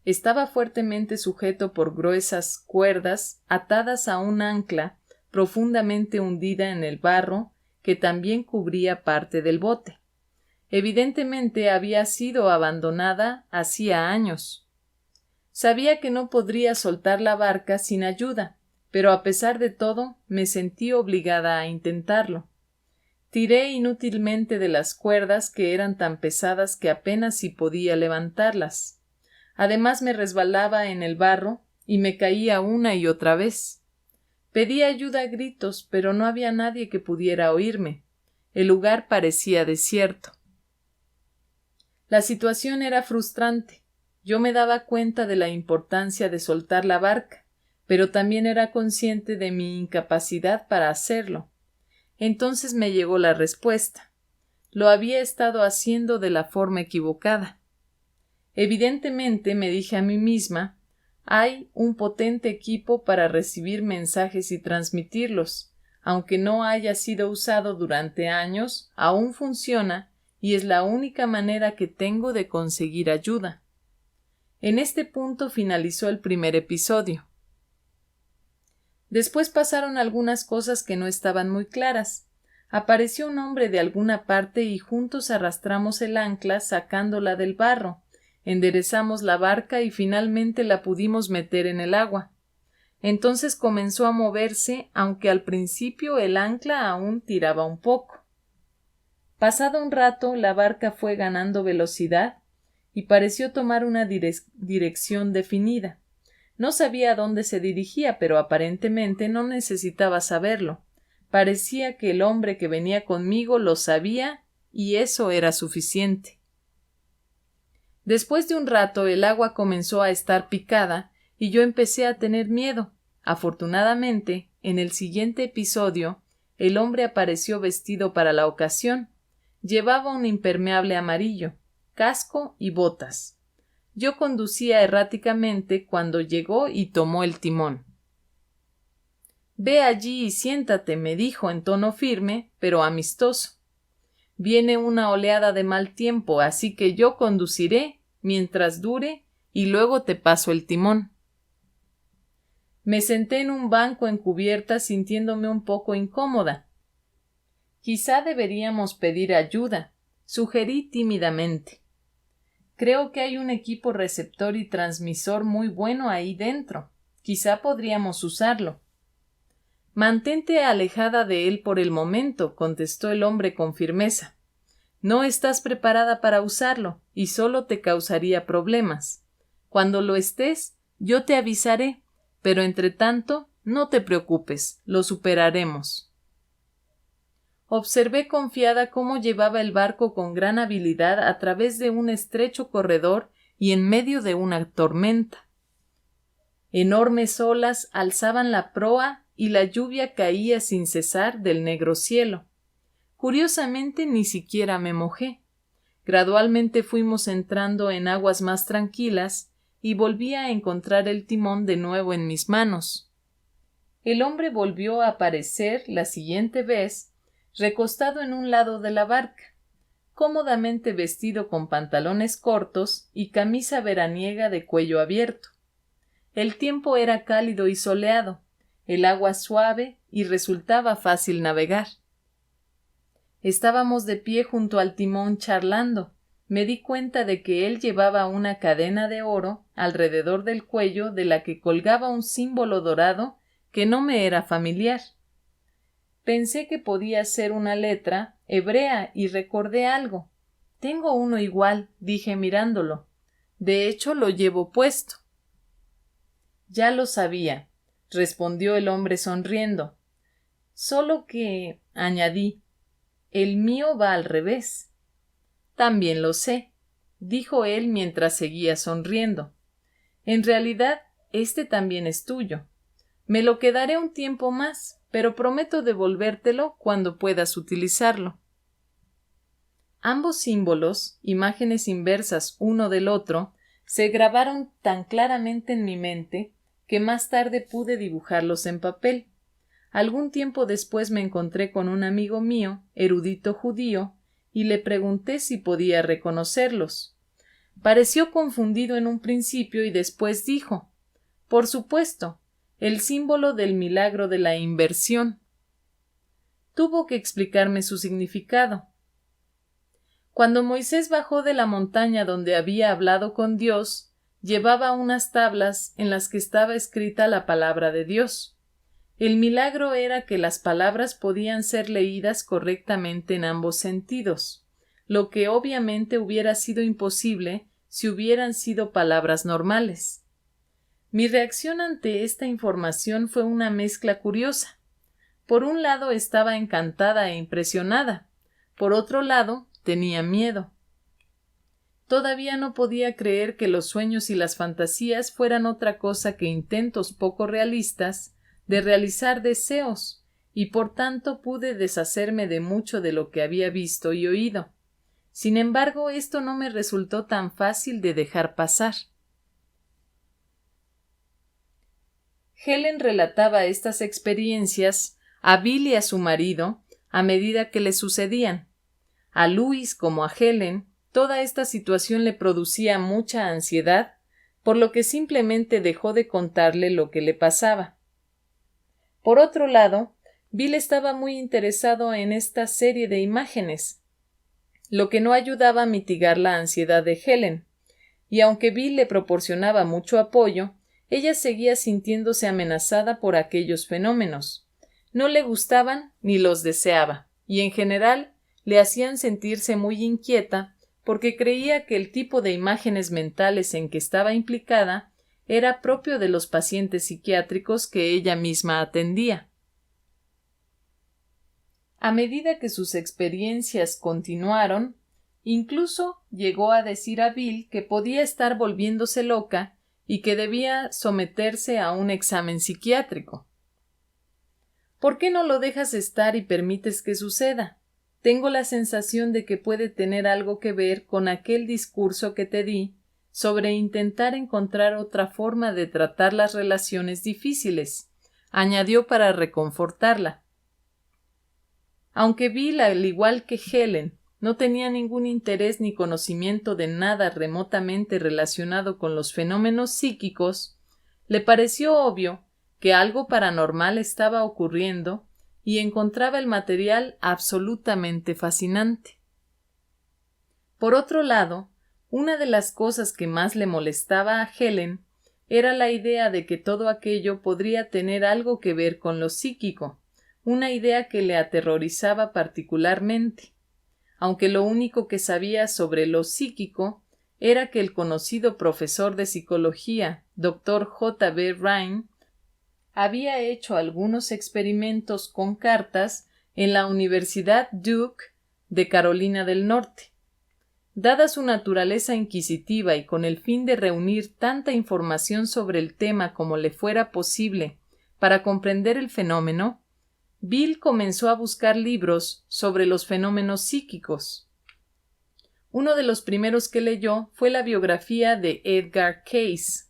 Estaba fuertemente sujeto por gruesas cuerdas atadas a un ancla profundamente hundida en el barro que también cubría parte del bote. Evidentemente había sido abandonada hacía años. Sabía que no podría soltar la barca sin ayuda, pero a pesar de todo me sentí obligada a intentarlo. Tiré inútilmente de las cuerdas, que eran tan pesadas que apenas si podía levantarlas. Además me resbalaba en el barro y me caía una y otra vez. Pedí ayuda a gritos, pero no había nadie que pudiera oírme. El lugar parecía desierto. La situación era frustrante. Yo me daba cuenta de la importancia de soltar la barca, pero también era consciente de mi incapacidad para hacerlo. Entonces me llegó la respuesta. Lo había estado haciendo de la forma equivocada. Evidentemente, me dije a mí misma, hay un potente equipo para recibir mensajes y transmitirlos. Aunque no haya sido usado durante años, aún funciona y es la única manera que tengo de conseguir ayuda. En este punto finalizó el primer episodio. Después pasaron algunas cosas que no estaban muy claras. Apareció un hombre de alguna parte y juntos arrastramos el ancla sacándola del barro. Enderezamos la barca y finalmente la pudimos meter en el agua. Entonces comenzó a moverse, aunque al principio el ancla aún tiraba un poco. Pasado un rato, la barca fue ganando velocidad y pareció tomar una dirección definida. No sabía a dónde se dirigía, pero aparentemente no necesitaba saberlo. Parecía que el hombre que venía conmigo lo sabía y eso era suficiente. Después de un rato el agua comenzó a estar picada y yo empecé a tener miedo. Afortunadamente, en el siguiente episodio, el hombre apareció vestido para la ocasión. Llevaba un impermeable amarillo, casco y botas. Yo conducía erráticamente cuando llegó y tomó el timón. «Ve allí y siéntate», me dijo en tono firme, pero amistoso. «Viene una oleada de mal tiempo, así que yo conduciré mientras dure y luego te paso el timón». Me senté en un banco en cubierta sintiéndome un poco incómoda. «Quizá deberíamos pedir ayuda», sugerí tímidamente. «Creo que hay un equipo receptor y transmisor muy bueno ahí dentro. Quizá podríamos usarlo». «Mantente alejada de él por el momento», contestó el hombre con firmeza. «No estás preparada para usarlo y solo te causaría problemas. Cuando lo estés, yo te avisaré, pero entre tanto, no te preocupes, lo superaremos». Observé confiada cómo llevaba el barco con gran habilidad a través de un estrecho corredor y en medio de una tormenta. Enormes olas alzaban la proa y la lluvia caía sin cesar del negro cielo. Curiosamente, ni siquiera me mojé. Gradualmente fuimos entrando en aguas más tranquilas y volví a encontrar el timón de nuevo en mis manos. El hombre volvió a aparecer la siguiente vez, recostado en un lado de la barca, cómodamente vestido con pantalones cortos y camisa veraniega de cuello abierto. El tiempo era cálido y soleado, el agua suave y resultaba fácil navegar. Estábamos de pie junto al timón charlando. Me di cuenta de que él llevaba una cadena de oro alrededor del cuello de la que colgaba un símbolo dorado que no me era familiar. Pensé que podía ser una letra hebrea y recordé algo. Tengo uno igual, dije mirándolo. De hecho, lo llevo puesto. Ya lo sabía, respondió el hombre sonriendo. Solo que, añadí, el mío va al revés. También lo sé, dijo él mientras seguía sonriendo. En realidad, este también es tuyo. Me lo quedaré un tiempo más, pero prometo devolvértelo cuando puedas utilizarlo. Ambos símbolos, imágenes inversas uno del otro, se grabaron tan claramente en mi mente que más tarde pude dibujarlos en papel. Algún tiempo después me encontré con un amigo mío, erudito judío, y le pregunté si podía reconocerlos. Pareció confundido en un principio y después dijo: «Por supuesto, el símbolo del milagro de la inversión». Tuvo que explicarme su significado. Cuando Moisés bajó de la montaña donde había hablado con Dios, llevaba unas tablas en las que estaba escrita la palabra de Dios. El milagro era que las palabras podían ser leídas correctamente en ambos sentidos, lo que obviamente hubiera sido imposible si hubieran sido palabras normales. Mi reacción ante esta información fue una mezcla curiosa. Por un lado estaba encantada e impresionada, por otro lado tenía miedo. Todavía no podía creer que los sueños y las fantasías fueran otra cosa que intentos poco realistas de realizar deseos, y por tanto pude deshacerme de mucho de lo que había visto y oído. Sin embargo, esto no me resultó tan fácil de dejar pasar. Helen relataba estas experiencias a Bill y a su marido a medida que le sucedían. A Louis como a Helen, toda esta situación le producía mucha ansiedad, por lo que simplemente dejó de contarle lo que le pasaba. Por otro lado, Bill estaba muy interesado en esta serie de imágenes, lo que no ayudaba a mitigar la ansiedad de Helen, y aunque Bill le proporcionaba mucho apoyo, ella seguía sintiéndose amenazada por aquellos fenómenos. No le gustaban ni los deseaba, y en general le hacían sentirse muy inquieta porque creía que el tipo de imágenes mentales en que estaba implicada era propio de los pacientes psiquiátricos que ella misma atendía. A medida que sus experiencias continuaron, incluso llegó a decir a Bill que podía estar volviéndose loca y que debía someterse a un examen psiquiátrico. ¿Por qué no lo dejas estar y permites que suceda? Tengo la sensación de que puede tener algo que ver con aquel discurso que te di sobre intentar encontrar otra forma de tratar las relaciones difíciles, añadió para reconfortarla. Aunque Bill, al igual que Helen, no tenía ningún interés ni conocimiento de nada remotamente relacionado con los fenómenos psíquicos, le pareció obvio que algo paranormal estaba ocurriendo y encontraba el material absolutamente fascinante. Por otro lado, una de las cosas que más le molestaba a Helen era la idea de que todo aquello podría tener algo que ver con lo psíquico, una idea que le aterrorizaba particularmente, aunque lo único que sabía sobre lo psíquico era que el conocido profesor de psicología, Dr. J. B. Rhine, había hecho algunos experimentos con cartas en la Universidad Duke de Carolina del Norte. Dada su naturaleza inquisitiva y con el fin de reunir tanta información sobre el tema como le fuera posible para comprender el fenómeno, Bill comenzó a buscar libros sobre los fenómenos psíquicos. Uno de los primeros que leyó fue la biografía de Edgar Cayce.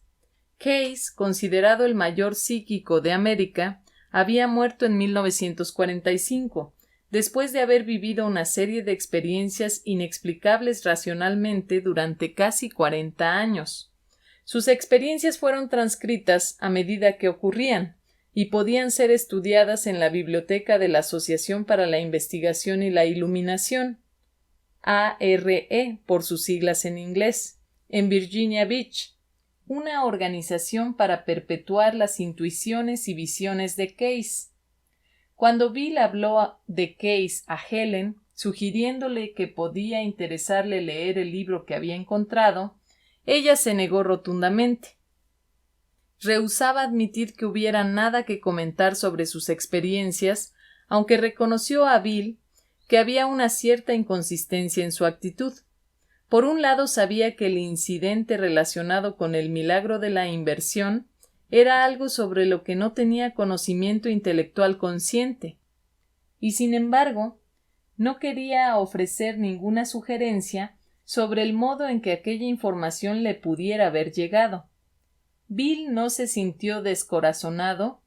Cayce, considerado el mayor psíquico de América, había muerto en 1945, después de haber vivido una serie de experiencias inexplicables racionalmente durante casi 40 años. Sus experiencias fueron transcritas a medida que ocurrían y podían ser estudiadas en la biblioteca de la Asociación para la Investigación y la Iluminación, ARE por sus siglas en inglés, en Virginia Beach, una organización para perpetuar las intuiciones y visiones de Cayce. Cuando Bill habló de Cayce a Helen, sugiriéndole que podía interesarle leer el libro que había encontrado, ella se negó rotundamente. Rehusaba admitir que hubiera nada que comentar sobre sus experiencias, aunque reconoció a Bill que había una cierta inconsistencia en su actitud. Por un lado, sabía que el incidente relacionado con el milagro de la inversión era algo sobre lo que no tenía conocimiento intelectual consciente, y sin embargo, no quería ofrecer ninguna sugerencia sobre el modo en que aquella información le pudiera haber llegado. Bill no se sintió descorazonado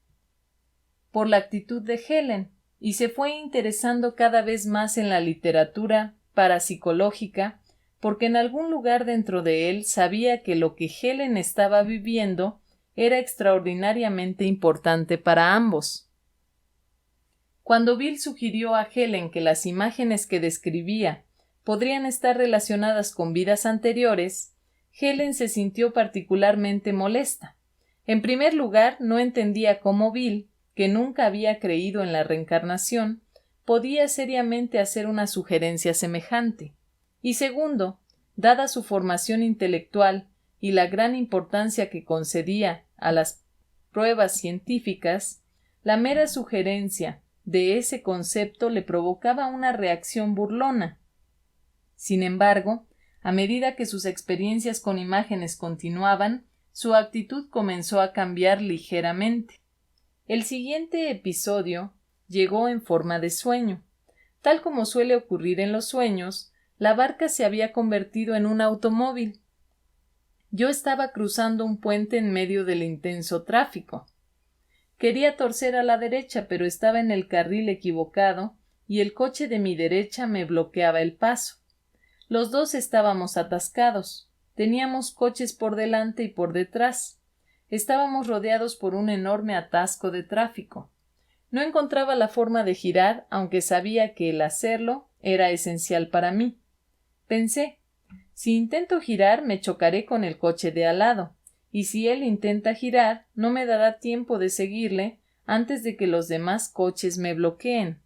por la actitud de Helen y se fue interesando cada vez más en la literatura parapsicológica, porque en algún lugar dentro de él sabía que lo que Helen estaba viviendo era extraordinariamente importante para ambos. Cuando Bill sugirió a Helen que las imágenes que describía podrían estar relacionadas con vidas anteriores, Helen se sintió particularmente molesta. En primer lugar, no entendía cómo Bill, que nunca había creído en la reencarnación, podía seriamente hacer una sugerencia semejante. Y segundo, dada su formación intelectual y la gran importancia que concedía a las pruebas científicas, la mera sugerencia de ese concepto le provocaba una reacción burlona. Sin embargo, a medida que sus experiencias con imágenes continuaban, su actitud comenzó a cambiar ligeramente. El siguiente episodio llegó en forma de sueño. Tal como suele ocurrir en los sueños, la barca se había convertido en un automóvil. Yo estaba cruzando un puente en medio del intenso tráfico. Quería torcer a la derecha, pero estaba en el carril equivocado y el coche de mi derecha me bloqueaba el paso. Los dos estábamos atascados. Teníamos coches por delante y por detrás. Estábamos rodeados por un enorme atasco de tráfico. No encontraba la forma de girar, aunque sabía que el hacerlo era esencial para mí. Pensé, si intento girar me chocaré con el coche de al lado, y si él intenta girar no me dará tiempo de seguirle antes de que los demás coches me bloqueen.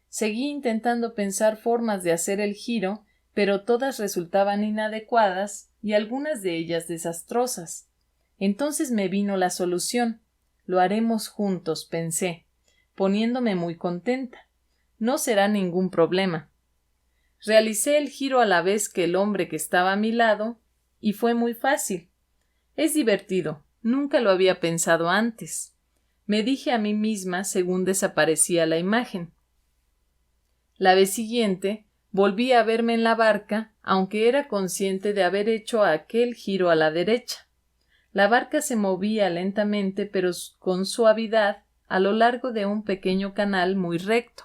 Seguí intentando pensar formas de hacer el giro, pero todas resultaban inadecuadas y algunas de ellas desastrosas. Entonces me vino la solución. Lo haremos juntos, pensé, poniéndome muy contenta. No será ningún problema. Realicé el giro a la vez que el hombre que estaba a mi lado, y fue muy fácil. Es divertido. Nunca lo había pensado antes. Me dije a mí misma según desaparecía la imagen. La vez siguiente, volví a verme en la barca, aunque era consciente de haber hecho aquel giro a la derecha. La barca se movía lentamente pero con suavidad a lo largo de un pequeño canal muy recto.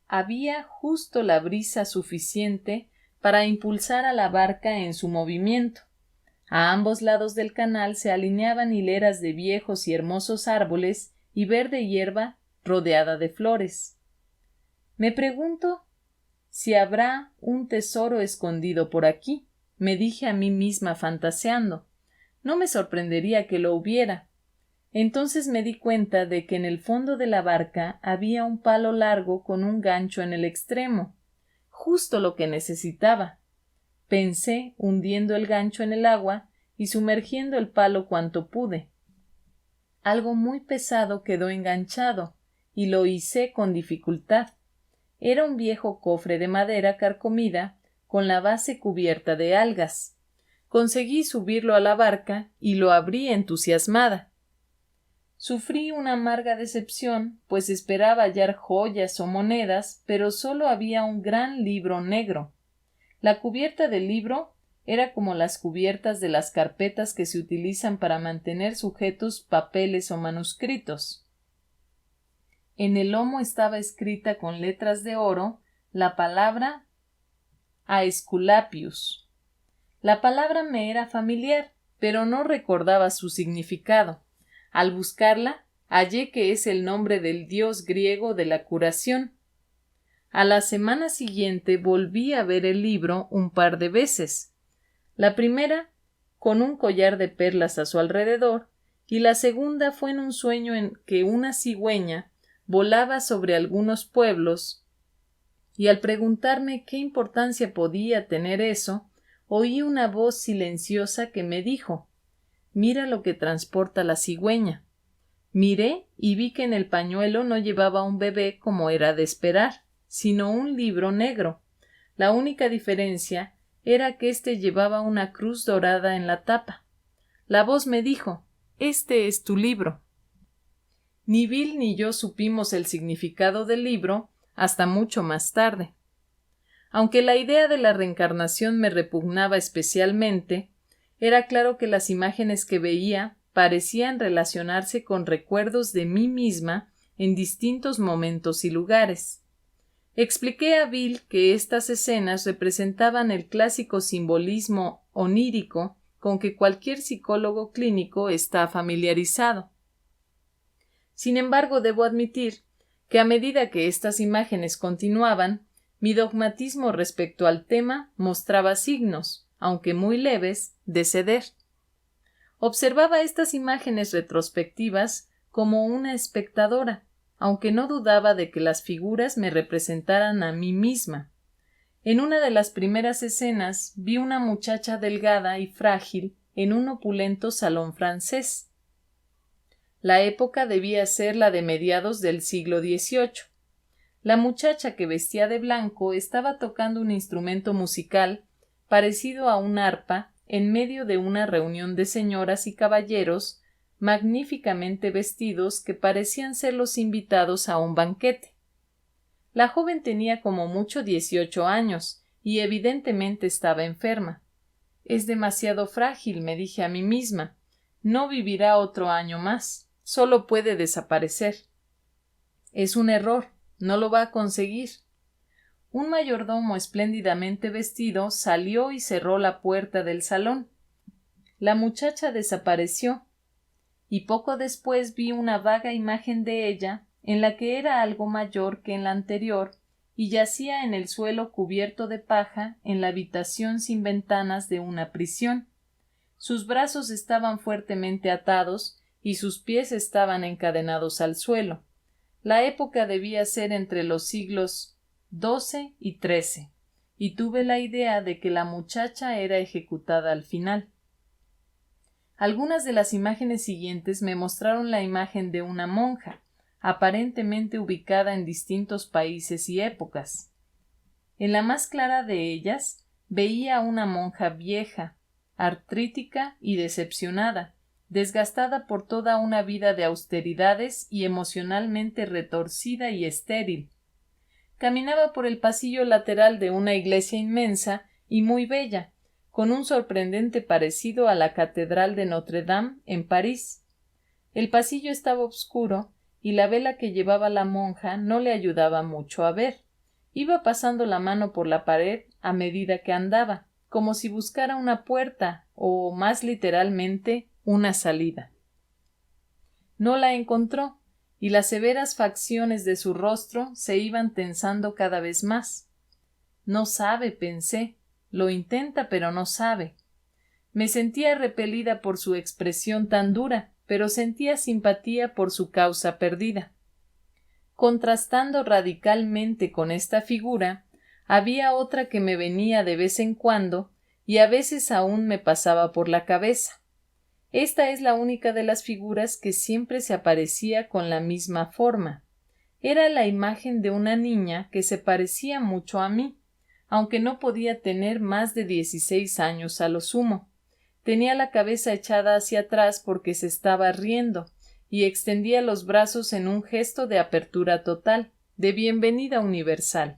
Había justo la brisa suficiente para impulsar a la barca en su movimiento. A ambos lados del canal se alineaban hileras de viejos y hermosos árboles y verde hierba rodeada de flores. Me pregunto si habrá un tesoro escondido por aquí, me dije a mí misma fantaseando. No me sorprendería que lo hubiera. Entonces me di cuenta de que en el fondo de la barca había un palo largo con un gancho en el extremo, justo lo que necesitaba. Pensé hundiendo el gancho en el agua y sumergiendo el palo cuanto pude. Algo muy pesado quedó enganchado y lo hicé con dificultad. Era un viejo cofre de madera carcomida con la base cubierta de algas. Conseguí subirlo a la barca y lo abrí entusiasmada. Sufrí una amarga decepción, pues esperaba hallar joyas o monedas, pero solo había un gran libro negro. La cubierta del libro era como las cubiertas de las carpetas que se utilizan para mantener sujetos papeles o manuscritos. En el lomo estaba escrita con letras de oro la palabra Aesculapius. La palabra me era familiar, pero no recordaba su significado. Al buscarla, hallé que es el nombre del dios griego de la curación. A la semana siguiente volví a ver el libro un par de veces. La primera con un collar de perlas a su alrededor, y la segunda fue en un sueño en que una cigüeña volaba sobre algunos pueblos, y al preguntarme qué importancia podía tener eso, oí una voz silenciosa que me dijo: «Mira lo que transporta la cigüeña». Miré y vi que en el pañuelo no llevaba un bebé como era de esperar, sino un libro negro. La única diferencia era que éste llevaba una cruz dorada en la tapa. La voz me dijo: «Este es tu libro». Ni Bill ni yo supimos el significado del libro hasta mucho más tarde. Aunque la idea de la reencarnación me repugnaba especialmente, era claro que las imágenes que veía parecían relacionarse con recuerdos de mí misma en distintos momentos y lugares. Expliqué a Bill que estas escenas representaban el clásico simbolismo onírico con que cualquier psicólogo clínico está familiarizado. Sin embargo, debo admitir que a medida que estas imágenes continuaban, mi dogmatismo respecto al tema mostraba signos, aunque muy leves, de ceder. Observaba estas imágenes retrospectivas como una espectadora, aunque no dudaba de que las figuras me representaran a mí misma. En una de las primeras escenas vi una muchacha delgada y frágil en un opulento salón francés. La época debía ser la de mediados del siglo XVIII. La muchacha, que vestía de blanco, estaba tocando un instrumento musical parecido a un arpa en medio de una reunión de señoras y caballeros magníficamente vestidos que parecían ser los invitados a un banquete. La joven tenía como mucho 18 años y evidentemente estaba enferma. «Es demasiado frágil», me dije a mí misma. «No vivirá otro año más. Solo puede desaparecer». Es un error. No lo va a conseguir. Un mayordomo espléndidamente vestido salió y cerró la puerta del salón. La muchacha desapareció, y poco después vi una vaga imagen de ella, en la que era algo mayor que en la anterior, y yacía en el suelo cubierto de paja en la habitación sin ventanas de una prisión. Sus brazos estaban fuertemente atados y sus pies estaban encadenados al suelo. La época debía ser entre los siglos XII y XIII, y tuve la idea de que la muchacha era ejecutada al final. Algunas de las imágenes siguientes me mostraron la imagen de una monja, aparentemente ubicada en distintos países y épocas. En la más clara de ellas veía a una monja vieja, artrítica y decepcionada, desgastada por toda una vida de austeridades y emocionalmente retorcida y estéril. Caminaba por el pasillo lateral de una iglesia inmensa y muy bella, con un sorprendente parecido a la Catedral de Notre Dame en París. El pasillo estaba oscuro y la vela que llevaba la monja no le ayudaba mucho a ver. Iba pasando la mano por la pared a medida que andaba, como si buscara una puerta o, más literalmente, una salida. No la encontró, y las severas facciones de su rostro se iban tensando cada vez más. No sabe, pensé. Lo intenta, pero no sabe. Me sentía repelida por su expresión tan dura, pero sentía simpatía por su causa perdida. Contrastando radicalmente con esta figura, había otra que me venía de vez en cuando y a veces aún me pasaba por la cabeza. Esta es la única de las figuras que siempre se aparecía con la misma forma. Era la imagen de una niña que se parecía mucho a mí, aunque no podía tener más de 16 años a lo sumo. Tenía la cabeza echada hacia atrás porque se estaba riendo y extendía los brazos en un gesto de apertura total, de bienvenida universal.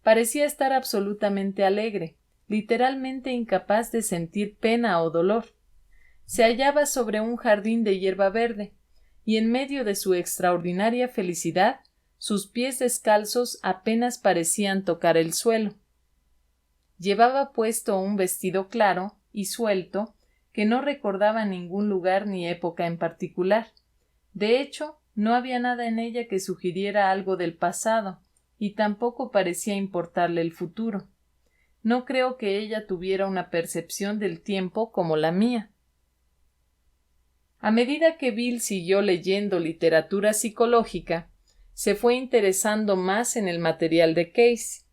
Parecía estar absolutamente alegre, literalmente incapaz de sentir pena o dolor. Se hallaba sobre un jardín de hierba verde, y en medio de su extraordinaria felicidad, sus pies descalzos apenas parecían tocar el suelo. Llevaba puesto un vestido claro y suelto que no recordaba ningún lugar ni época en particular. De hecho, no había nada en ella que sugiriera algo del pasado, y tampoco parecía importarle el futuro. No creo que ella tuviera una percepción del tiempo como la mía. A medida que Bill siguió leyendo literatura psicológica, se fue interesando más en el material de Case.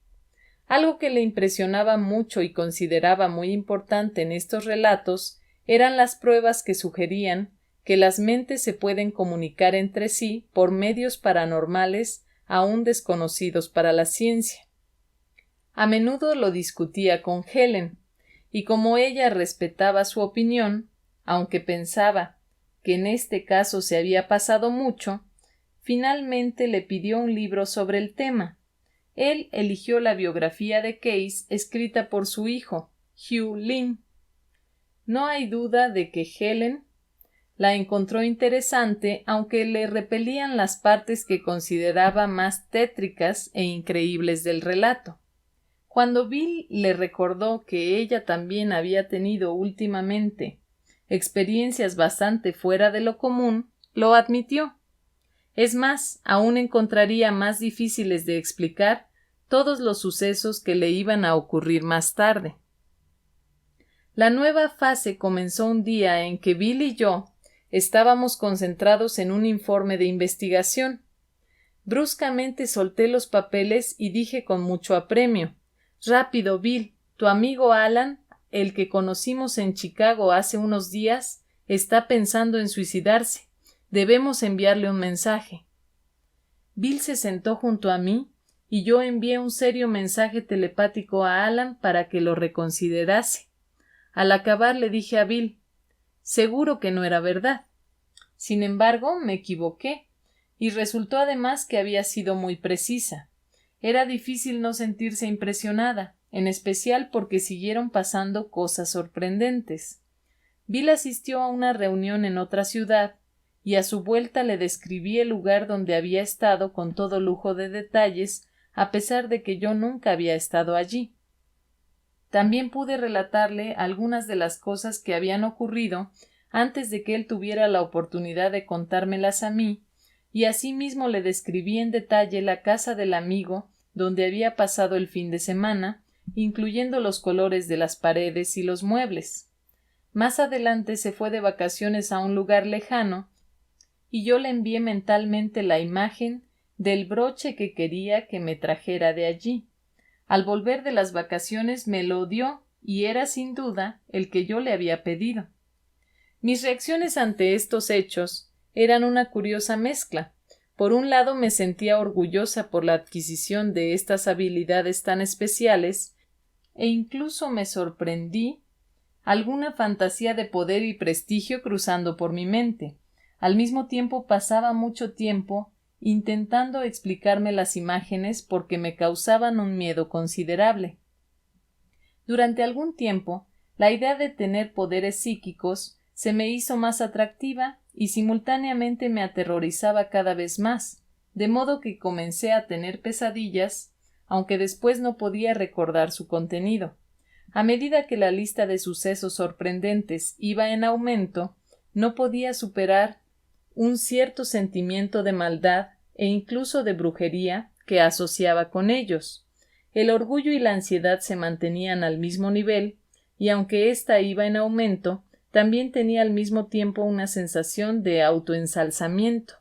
Algo que le impresionaba mucho y consideraba muy importante en estos relatos eran las pruebas que sugerían que las mentes se pueden comunicar entre sí por medios paranormales aún desconocidos para la ciencia. A menudo lo discutía con Helen, y como ella respetaba su opinión, aunque pensaba que en este caso se había pasado mucho, finalmente le pidió un libro sobre el tema. Él eligió la biografía de Case escrita por su hijo, Hugh Lynn. No hay duda de que Helen la encontró interesante, aunque le repelían las partes que consideraba más tétricas e increíbles del relato. Cuando Bill le recordó que ella también había tenido últimamente experiencias bastante fuera de lo común, lo admitió. Es más, aún encontraría más difíciles de explicar todos los sucesos que le iban a ocurrir más tarde. La nueva fase comenzó un día en que Bill y yo estábamos concentrados en un informe de investigación. Bruscamente solté los papeles y dije con mucho apremio: «Rápido, Bill, tu amigo Alan, el que conocimos en Chicago hace unos días, está pensando en suicidarse. Debemos enviarle un mensaje». Bill se sentó junto a mí y yo envié un serio mensaje telepático a Alan para que lo reconsiderase. Al acabar le dije a Bill: «Seguro que no era verdad». Sin embargo, me equivoqué, y resultó además que había sido muy precisa. Era difícil no sentirse impresionada, en especial porque siguieron pasando cosas sorprendentes. Bill asistió a una reunión en otra ciudad, y a su vuelta le describí el lugar donde había estado con todo lujo de detalles, a pesar de que yo nunca había estado allí. También pude relatarle algunas de las cosas que habían ocurrido antes de que él tuviera la oportunidad de contármelas a mí, y asimismo le describí en detalle la casa del amigo donde había pasado el fin de semana, incluyendo los colores de las paredes y los muebles. Más adelante se fue de vacaciones a un lugar lejano, y yo le envié mentalmente la imagen del broche que quería que me trajera de allí. Al volver de las vacaciones me lo dio, y era sin duda el que yo le había pedido. Mis reacciones ante estos hechos eran una curiosa mezcla. Por un lado, me sentía orgullosa por la adquisición de estas habilidades tan especiales, e incluso me sorprendí alguna fantasía de poder y prestigio cruzando por mi mente. Al mismo tiempo pasaba mucho tiempo intentando explicarme las imágenes porque me causaban un miedo considerable. Durante algún tiempo, la idea de tener poderes psíquicos se me hizo más atractiva y simultáneamente me aterrorizaba cada vez más, de modo que comencé a tener pesadillas, aunque después no podía recordar su contenido. A medida que la lista de sucesos sorprendentes iba en aumento, no podía superar un cierto sentimiento de maldad e incluso de brujería que asociaba con ellos. El orgullo y la ansiedad se mantenían al mismo nivel, y aunque ésta iba en aumento, también tenía al mismo tiempo una sensación de autoensalzamiento.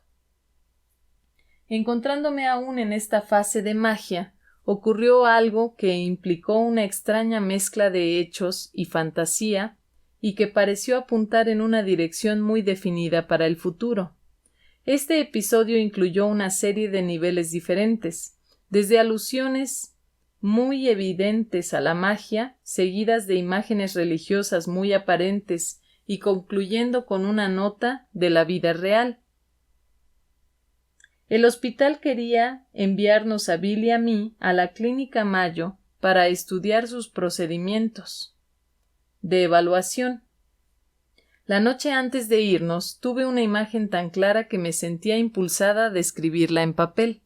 Encontrándome aún en esta fase de magia, ocurrió algo que implicó una extraña mezcla de hechos y fantasía y que pareció apuntar en una dirección muy definida para el futuro. Este episodio incluyó una serie de niveles diferentes, desde alusiones muy evidentes a la magia, seguidas de imágenes religiosas muy aparentes y concluyendo con una nota de la vida real. El hospital quería enviarnos a Bill y a mí a la Clínica Mayo para estudiar sus procedimientos de evaluación. La noche antes de irnos tuve una imagen tan clara que me sentía impulsada a describirla en papel.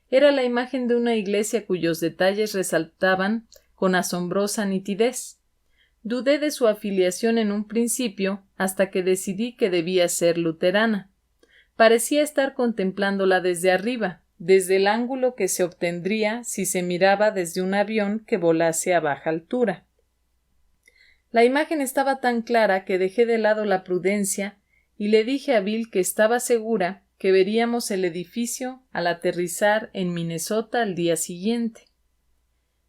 Era la imagen de una iglesia cuyos detalles resaltaban con asombrosa nitidez. Dudé de su afiliación en un principio hasta que decidí que debía ser luterana. Parecía estar contemplándola desde arriba, desde el ángulo que se obtendría si se miraba desde un avión que volase a baja altura. La imagen estaba tan clara que dejé de lado la prudencia y le dije a Bill que estaba segura que veríamos el edificio al aterrizar en Minnesota al día siguiente.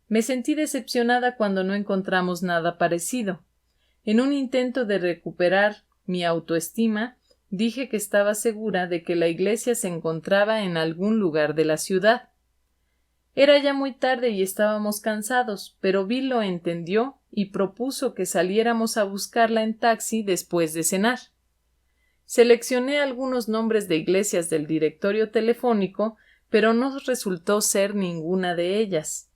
Me sentí decepcionada cuando no encontramos nada parecido. En un intento de recuperar mi autoestima, dije que estaba segura de que la iglesia se encontraba en algún lugar de la ciudad. Era ya muy tarde y estábamos cansados, pero Bill lo entendió y propuso que saliéramos a buscarla en taxi después de cenar. Seleccioné algunos nombres de iglesias del directorio telefónico, pero no resultó ser ninguna de ellas.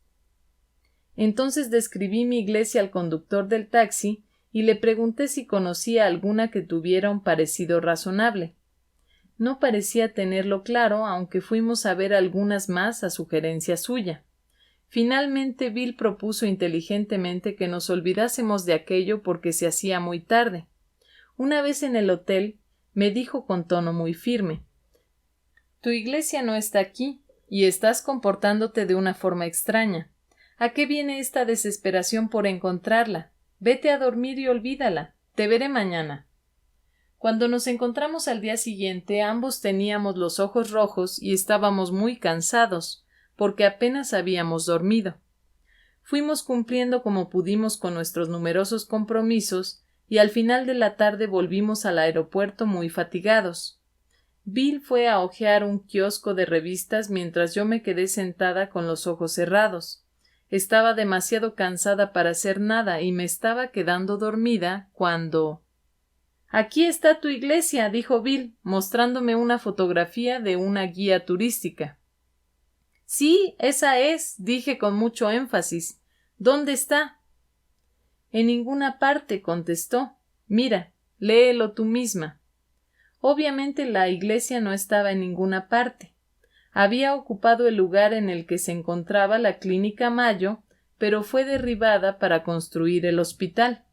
Entonces describí mi iglesia al conductor del taxi y le pregunté si conocía alguna que tuviera un parecido razonable. No parecía tenerlo claro, aunque fuimos a ver algunas más a sugerencia suya. Finalmente Bill propuso inteligentemente que nos olvidásemos de aquello porque se hacía muy tarde. Una vez en el hotel, me dijo con tono muy firme: «Tu iglesia no está aquí, y estás comportándote de una forma extraña. ¿A qué viene esta desesperación por encontrarla? Vete a dormir y olvídala. Te veré mañana». Cuando nos encontramos al día siguiente, ambos teníamos los ojos rojos y estábamos muy cansados, porque apenas habíamos dormido. Fuimos cumpliendo como pudimos con nuestros numerosos compromisos y al final de la tarde volvimos al aeropuerto muy fatigados. Bill fue a hojear un kiosco de revistas mientras yo me quedé sentada con los ojos cerrados. Estaba demasiado cansada para hacer nada y me estaba quedando dormida cuando... «Aquí está tu iglesia», dijo Bill, mostrándome una fotografía de una guía turística. «Sí, esa es», dije con mucho énfasis. «¿Dónde está?» «En ninguna parte», contestó. «Mira, léelo tú misma». Obviamente la iglesia no estaba en ninguna parte. Había ocupado el lugar en el que se encontraba la Clínica Mayo, pero fue derribada para construir el hospital.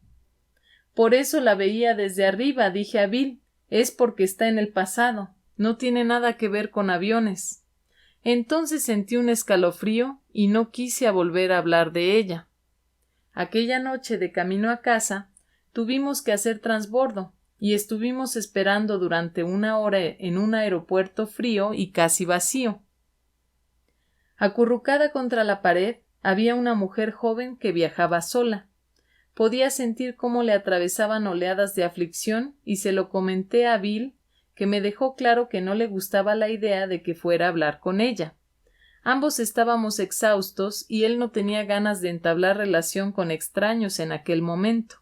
«Por eso la veía desde arriba», dije a Bill. «Es porque está en el pasado. No tiene nada que ver con aviones». Entonces sentí un escalofrío y no quise volver a hablar de ella. Aquella noche, de camino a casa, tuvimos que hacer transbordo y estuvimos esperando durante 1 hora en un aeropuerto frío y casi vacío. Acurrucada contra la pared había una mujer joven que viajaba sola. Podía sentir cómo le atravesaban oleadas de aflicción y se lo comenté a Bill, que me dejó claro que no le gustaba la idea de que fuera a hablar con ella. Ambos estábamos exhaustos y él no tenía ganas de entablar relación con extraños en aquel momento.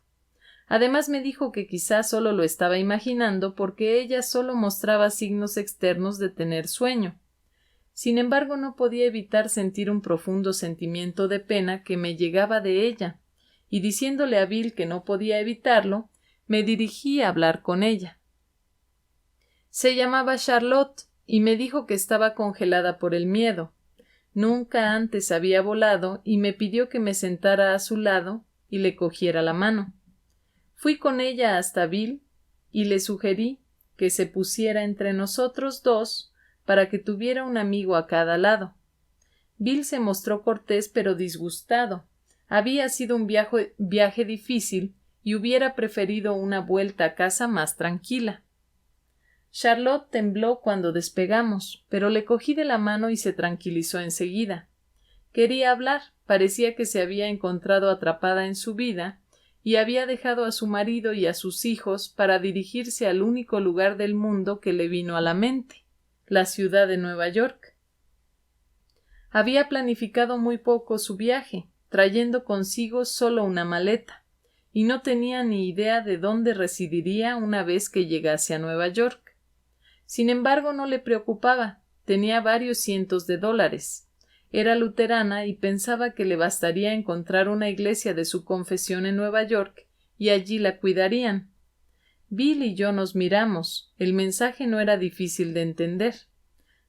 Además me dijo que quizás solo lo estaba imaginando porque ella solo mostraba signos externos de tener sueño. Sin embargo, no podía evitar sentir un profundo sentimiento de pena que me llegaba de ella, y diciéndole a Bill que no podía evitarlo, me dirigí a hablar con ella. Se llamaba Charlotte y me dijo que estaba congelada por el miedo. Nunca antes había volado y me pidió que me sentara a su lado y le cogiera la mano. Fui con ella hasta Bill y le sugerí que se pusiera entre nosotros dos para que tuviera un amigo a cada lado. Bill se mostró cortés pero disgustado. Había sido un viaje difícil y hubiera preferido una vuelta a casa más tranquila. Charlotte tembló cuando despegamos, pero le cogí de la mano y se tranquilizó enseguida. Quería hablar, parecía que se había encontrado atrapada en su vida y había dejado a su marido y a sus hijos para dirigirse al único lugar del mundo que le vino a la mente, la ciudad de Nueva York. Había planificado muy poco su viaje, trayendo consigo solo una maleta, y no tenía ni idea de dónde residiría una vez que llegase a Nueva York. Sin embargo, no le preocupaba, tenía varios cientos de dólares. Era luterana y pensaba que le bastaría encontrar una iglesia de su confesión en Nueva York y allí la cuidarían. Bill y yo nos miramos. El mensaje no era difícil de entender.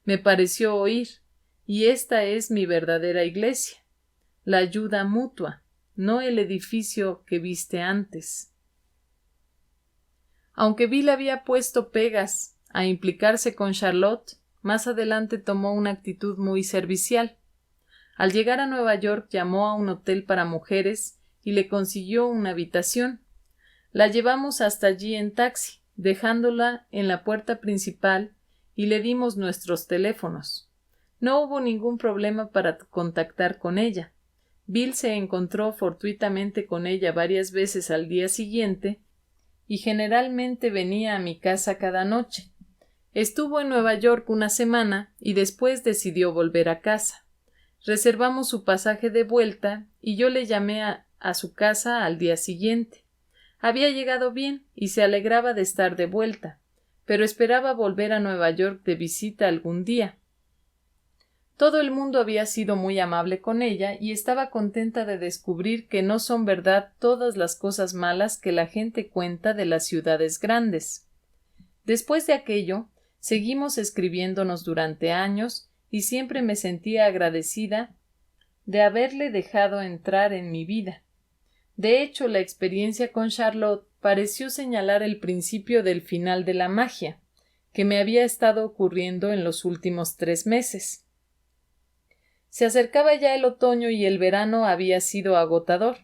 Me pareció oír, y esta es mi verdadera iglesia. La ayuda mutua, no el edificio que viste antes. Aunque Bill había puesto pegas a implicarse con Charlotte, más adelante tomó una actitud muy servicial. Al llegar a Nueva York llamó a un hotel para mujeres y le consiguió una habitación. La llevamos hasta allí en taxi, dejándola en la puerta principal, y le dimos nuestros teléfonos. No hubo ningún problema para contactar con ella. Bill se encontró fortuitamente con ella varias veces al día siguiente y generalmente venía a mi casa cada noche. Estuvo en Nueva York una semana y después decidió volver a casa. Reservamos su pasaje de vuelta y yo le llamé a su casa al día siguiente. Había llegado bien y se alegraba de estar de vuelta, pero esperaba volver a Nueva York de visita algún día. Todo el mundo había sido muy amable con ella y estaba contenta de descubrir que no son verdad todas las cosas malas que la gente cuenta de las ciudades grandes. Después de aquello, seguimos escribiéndonos durante años y siempre me sentía agradecida de haberle dejado entrar en mi vida. De hecho, la experiencia con Charlotte pareció señalar el principio del final de la magia, que me había estado ocurriendo en los últimos 3 meses. Se acercaba ya el otoño y el verano había sido agotador.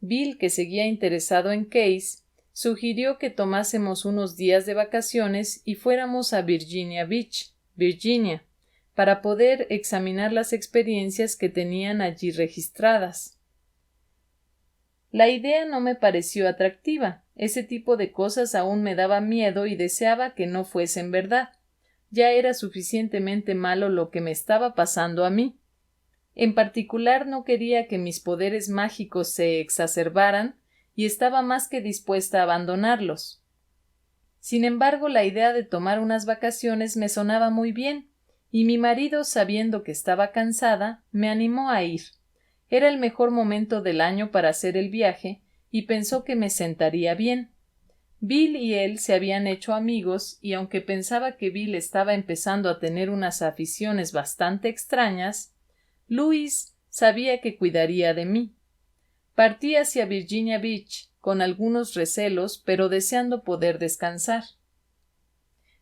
Bill, que seguía interesado en Case, sugirió que tomásemos unos días de vacaciones y fuéramos a Virginia Beach, Virginia, para poder examinar las experiencias que tenían allí registradas. La idea no me pareció atractiva. Ese tipo de cosas aún me daba miedo y deseaba que no fuesen verdad. Ya era suficientemente malo lo que me estaba pasando a mí. En particular no quería que mis poderes mágicos se exacerbaran y estaba más que dispuesta a abandonarlos. Sin embargo, la idea de tomar unas vacaciones me sonaba muy bien, y mi marido, sabiendo que estaba cansada, me animó a ir. Era el mejor momento del año para hacer el viaje y pensó que me sentaría bien. Bill y él se habían hecho amigos y aunque pensaba que Bill estaba empezando a tener unas aficiones bastante extrañas, Louis sabía que cuidaría de mí. Partí hacia Virginia Beach con algunos recelos, pero deseando poder descansar.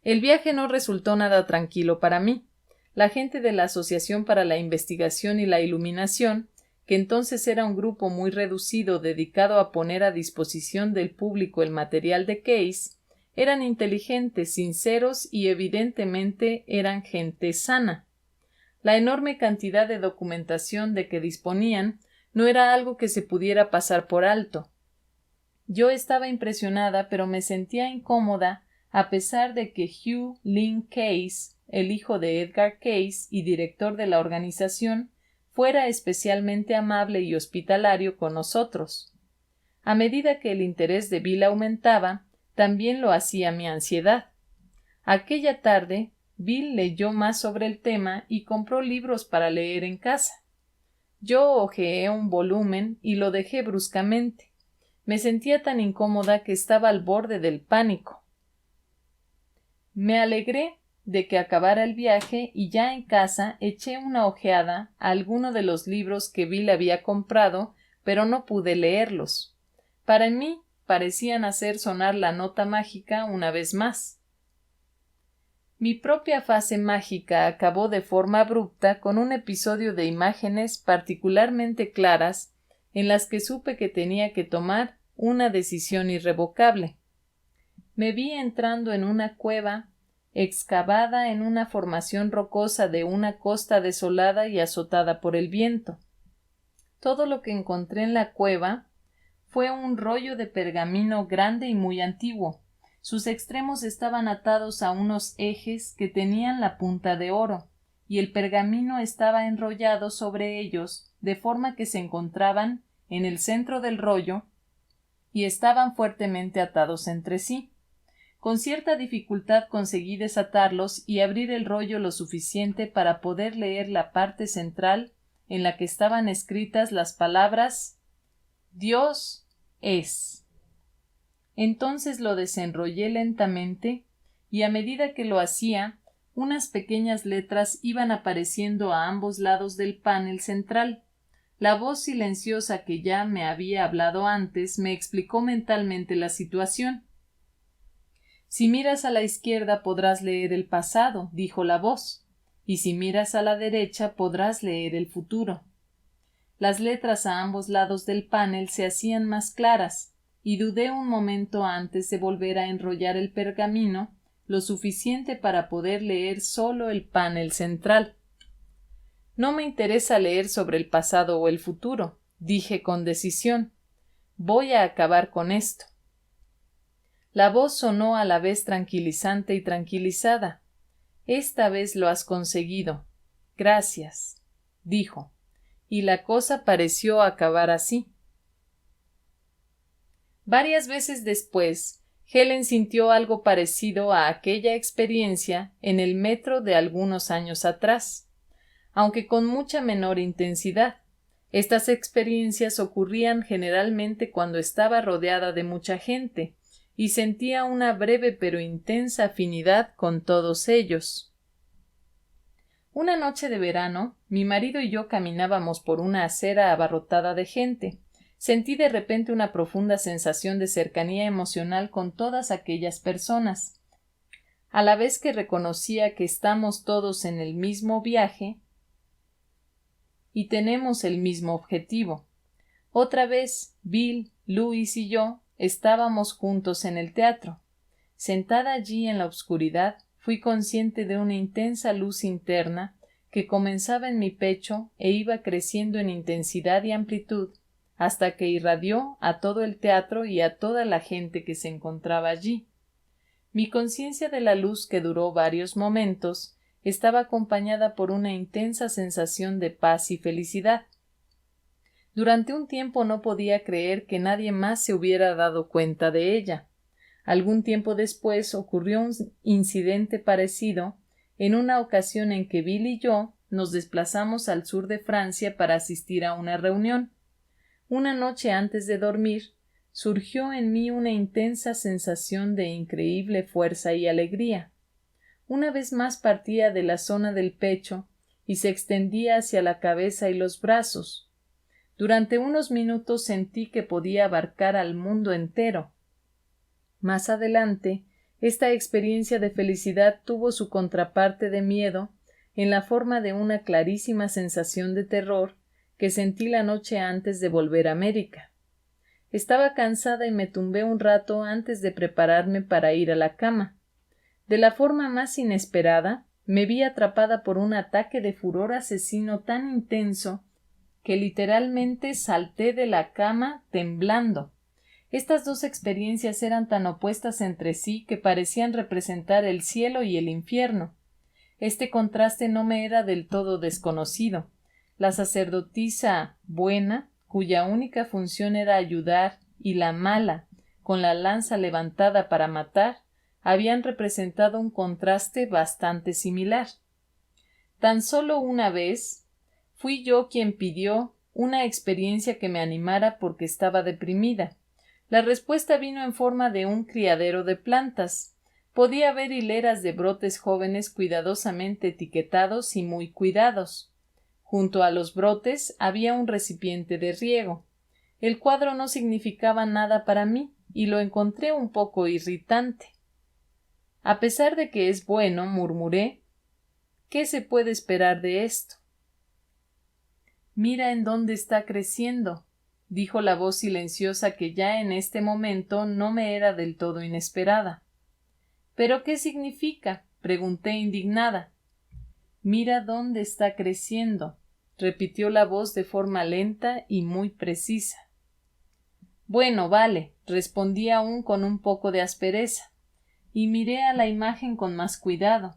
El viaje no resultó nada tranquilo para mí. La gente de la Asociación para la Investigación y la Iluminación, que entonces era un grupo muy reducido dedicado a poner a disposición del público el material de Case, eran inteligentes, sinceros y evidentemente eran gente sana. La enorme cantidad de documentación de que disponían no era algo que se pudiera pasar por alto. Yo estaba impresionada, pero me sentía incómoda a pesar de que Hugh Lynn Case, el hijo de Edgar Case y director de la organización, fuera especialmente amable y hospitalario con nosotros. A medida que el interés de Bill aumentaba, también lo hacía mi ansiedad. Aquella tarde, Bill leyó más sobre el tema y compró libros para leer en casa. Yo hojeé un volumen y lo dejé bruscamente. Me sentía tan incómoda que estaba al borde del pánico. Me alegré de que acabara el viaje y ya en casa eché una ojeada a alguno de los libros que Bill había comprado, pero no pude leerlos. Para mí parecían hacer sonar la nota mágica una vez más. Mi propia fase mágica acabó de forma abrupta con un episodio de imágenes particularmente claras en las que supe que tenía que tomar una decisión irrevocable. Me vi entrando en una cueva excavada en una formación rocosa de una costa desolada y azotada por el viento. Todo lo que encontré en la cueva fue un rollo de pergamino grande y muy antiguo. Sus extremos estaban atados a unos ejes que tenían la punta de oro, y el pergamino estaba enrollado sobre ellos de forma que se encontraban en el centro del rollo y estaban fuertemente atados entre sí. Con cierta dificultad conseguí desatarlos y abrir el rollo lo suficiente para poder leer la parte central en la que estaban escritas las palabras Dios es. Entonces lo desenrollé lentamente y a medida que lo hacía, unas pequeñas letras iban apareciendo a ambos lados del panel central. La voz silenciosa que ya me había hablado antes me explicó mentalmente la situación. Si miras a la izquierda podrás leer el pasado, dijo la voz, y si miras a la derecha podrás leer el futuro. Las letras a ambos lados del panel se hacían más claras, y dudé un momento antes de volver a enrollar el pergamino lo suficiente para poder leer solo el panel central. No me interesa leer sobre el pasado o el futuro, dije con decisión. Voy a acabar con esto. La voz sonó a la vez tranquilizante y tranquilizada. Esta vez lo has conseguido. Gracias, dijo, y la cosa pareció acabar así. Varias veces después, Helen sintió algo parecido a aquella experiencia en el metro de algunos años atrás, aunque con mucha menor intensidad. Estas experiencias ocurrían generalmente cuando estaba rodeada de mucha gente, y sentía una breve pero intensa afinidad con todos ellos. Una noche de verano, mi marido y yo caminábamos por una acera abarrotada de gente. Sentí de repente una profunda sensación de cercanía emocional con todas aquellas personas. A la vez que reconocía que estamos todos en el mismo viaje y tenemos el mismo objetivo. Otra vez, Bill, Louis y yo estábamos juntos en el teatro. Sentada allí en la oscuridad, fui consciente de una intensa luz interna que comenzaba en mi pecho e iba creciendo en intensidad y amplitud hasta que irradió a todo el teatro y a toda la gente que se encontraba allí. Mi conciencia de la luz, que duró varios momentos, estaba acompañada por una intensa sensación de paz y felicidad. Durante un tiempo no podía creer que nadie más se hubiera dado cuenta de ella. Algún tiempo después ocurrió un incidente parecido en una ocasión en que Bill y yo nos desplazamos al sur de Francia para asistir a una reunión. Una noche antes de dormir, surgió en mí una intensa sensación de increíble fuerza y alegría. Una vez más partía de la zona del pecho y se extendía hacia la cabeza y los brazos. Durante unos minutos sentí que podía abarcar al mundo entero. Más adelante, esta experiencia de felicidad tuvo su contraparte de miedo en la forma de una clarísima sensación de terror que sentí la noche antes de volver a América. Estaba cansada y me tumbé un rato antes de prepararme para ir a la cama. De la forma más inesperada, me vi atrapada por un ataque de furor asesino tan intenso que literalmente salté de la cama temblando. Estas dos experiencias eran tan opuestas entre sí que parecían representar el cielo y el infierno. Este contraste no me era del todo desconocido. La sacerdotisa buena, cuya única función era ayudar, y la mala, con la lanza levantada para matar, habían representado un contraste bastante similar. Tan solo una vez fui yo quien pidió una experiencia que me animara porque estaba deprimida. La respuesta vino en forma de un criadero de plantas. Podía ver hileras de brotes jóvenes cuidadosamente etiquetados y muy cuidados. Junto a los brotes había un recipiente de riego. El cuadro no significaba nada para mí y lo encontré un poco irritante. A pesar de que es bueno, murmuré, ¿qué se puede esperar de esto? Mira en dónde está creciendo, dijo la voz silenciosa que ya en este momento no me era del todo inesperada. ¿Pero qué significa? Pregunté indignada. Mira dónde está creciendo, repitió la voz de forma lenta y muy precisa. Bueno, vale, respondí aún con un poco de aspereza, y miré a la imagen con más cuidado.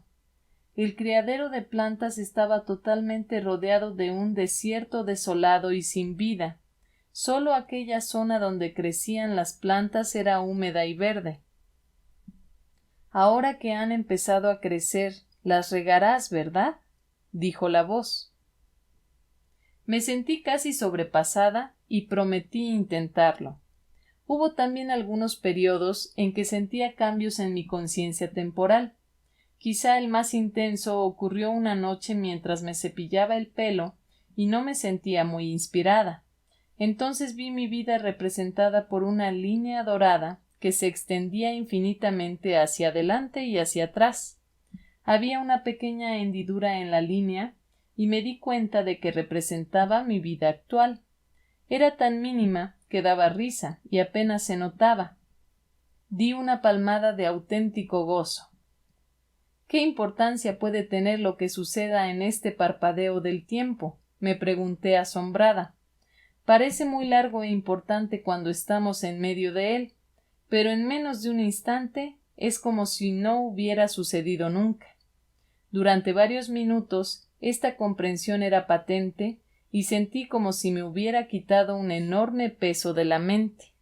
El criadero de plantas estaba totalmente rodeado de un desierto desolado y sin vida. Solo aquella zona donde crecían las plantas era húmeda y verde. Ahora que han empezado a crecer, las regarás, ¿verdad? Dijo la voz. Me sentí casi sobrepasada y prometí intentarlo. Hubo también algunos periodos en que sentía cambios en mi conciencia temporal. Quizá el más intenso ocurrió una noche mientras me cepillaba el pelo y no me sentía muy inspirada. Entonces vi mi vida representada por una línea dorada que se extendía infinitamente hacia adelante y hacia atrás. Había una pequeña hendidura en la línea y me di cuenta de que representaba mi vida actual. Era tan mínima que daba risa y apenas se notaba. Di una palmada de auténtico gozo. ¿Qué importancia puede tener lo que suceda en este parpadeo del tiempo? Me pregunté asombrada. Parece muy largo e importante cuando estamos en medio de él, pero en menos de un instante es como si no hubiera sucedido nunca. Durante varios minutos esta comprensión era patente y sentí como si me hubiera quitado un enorme peso de la mente.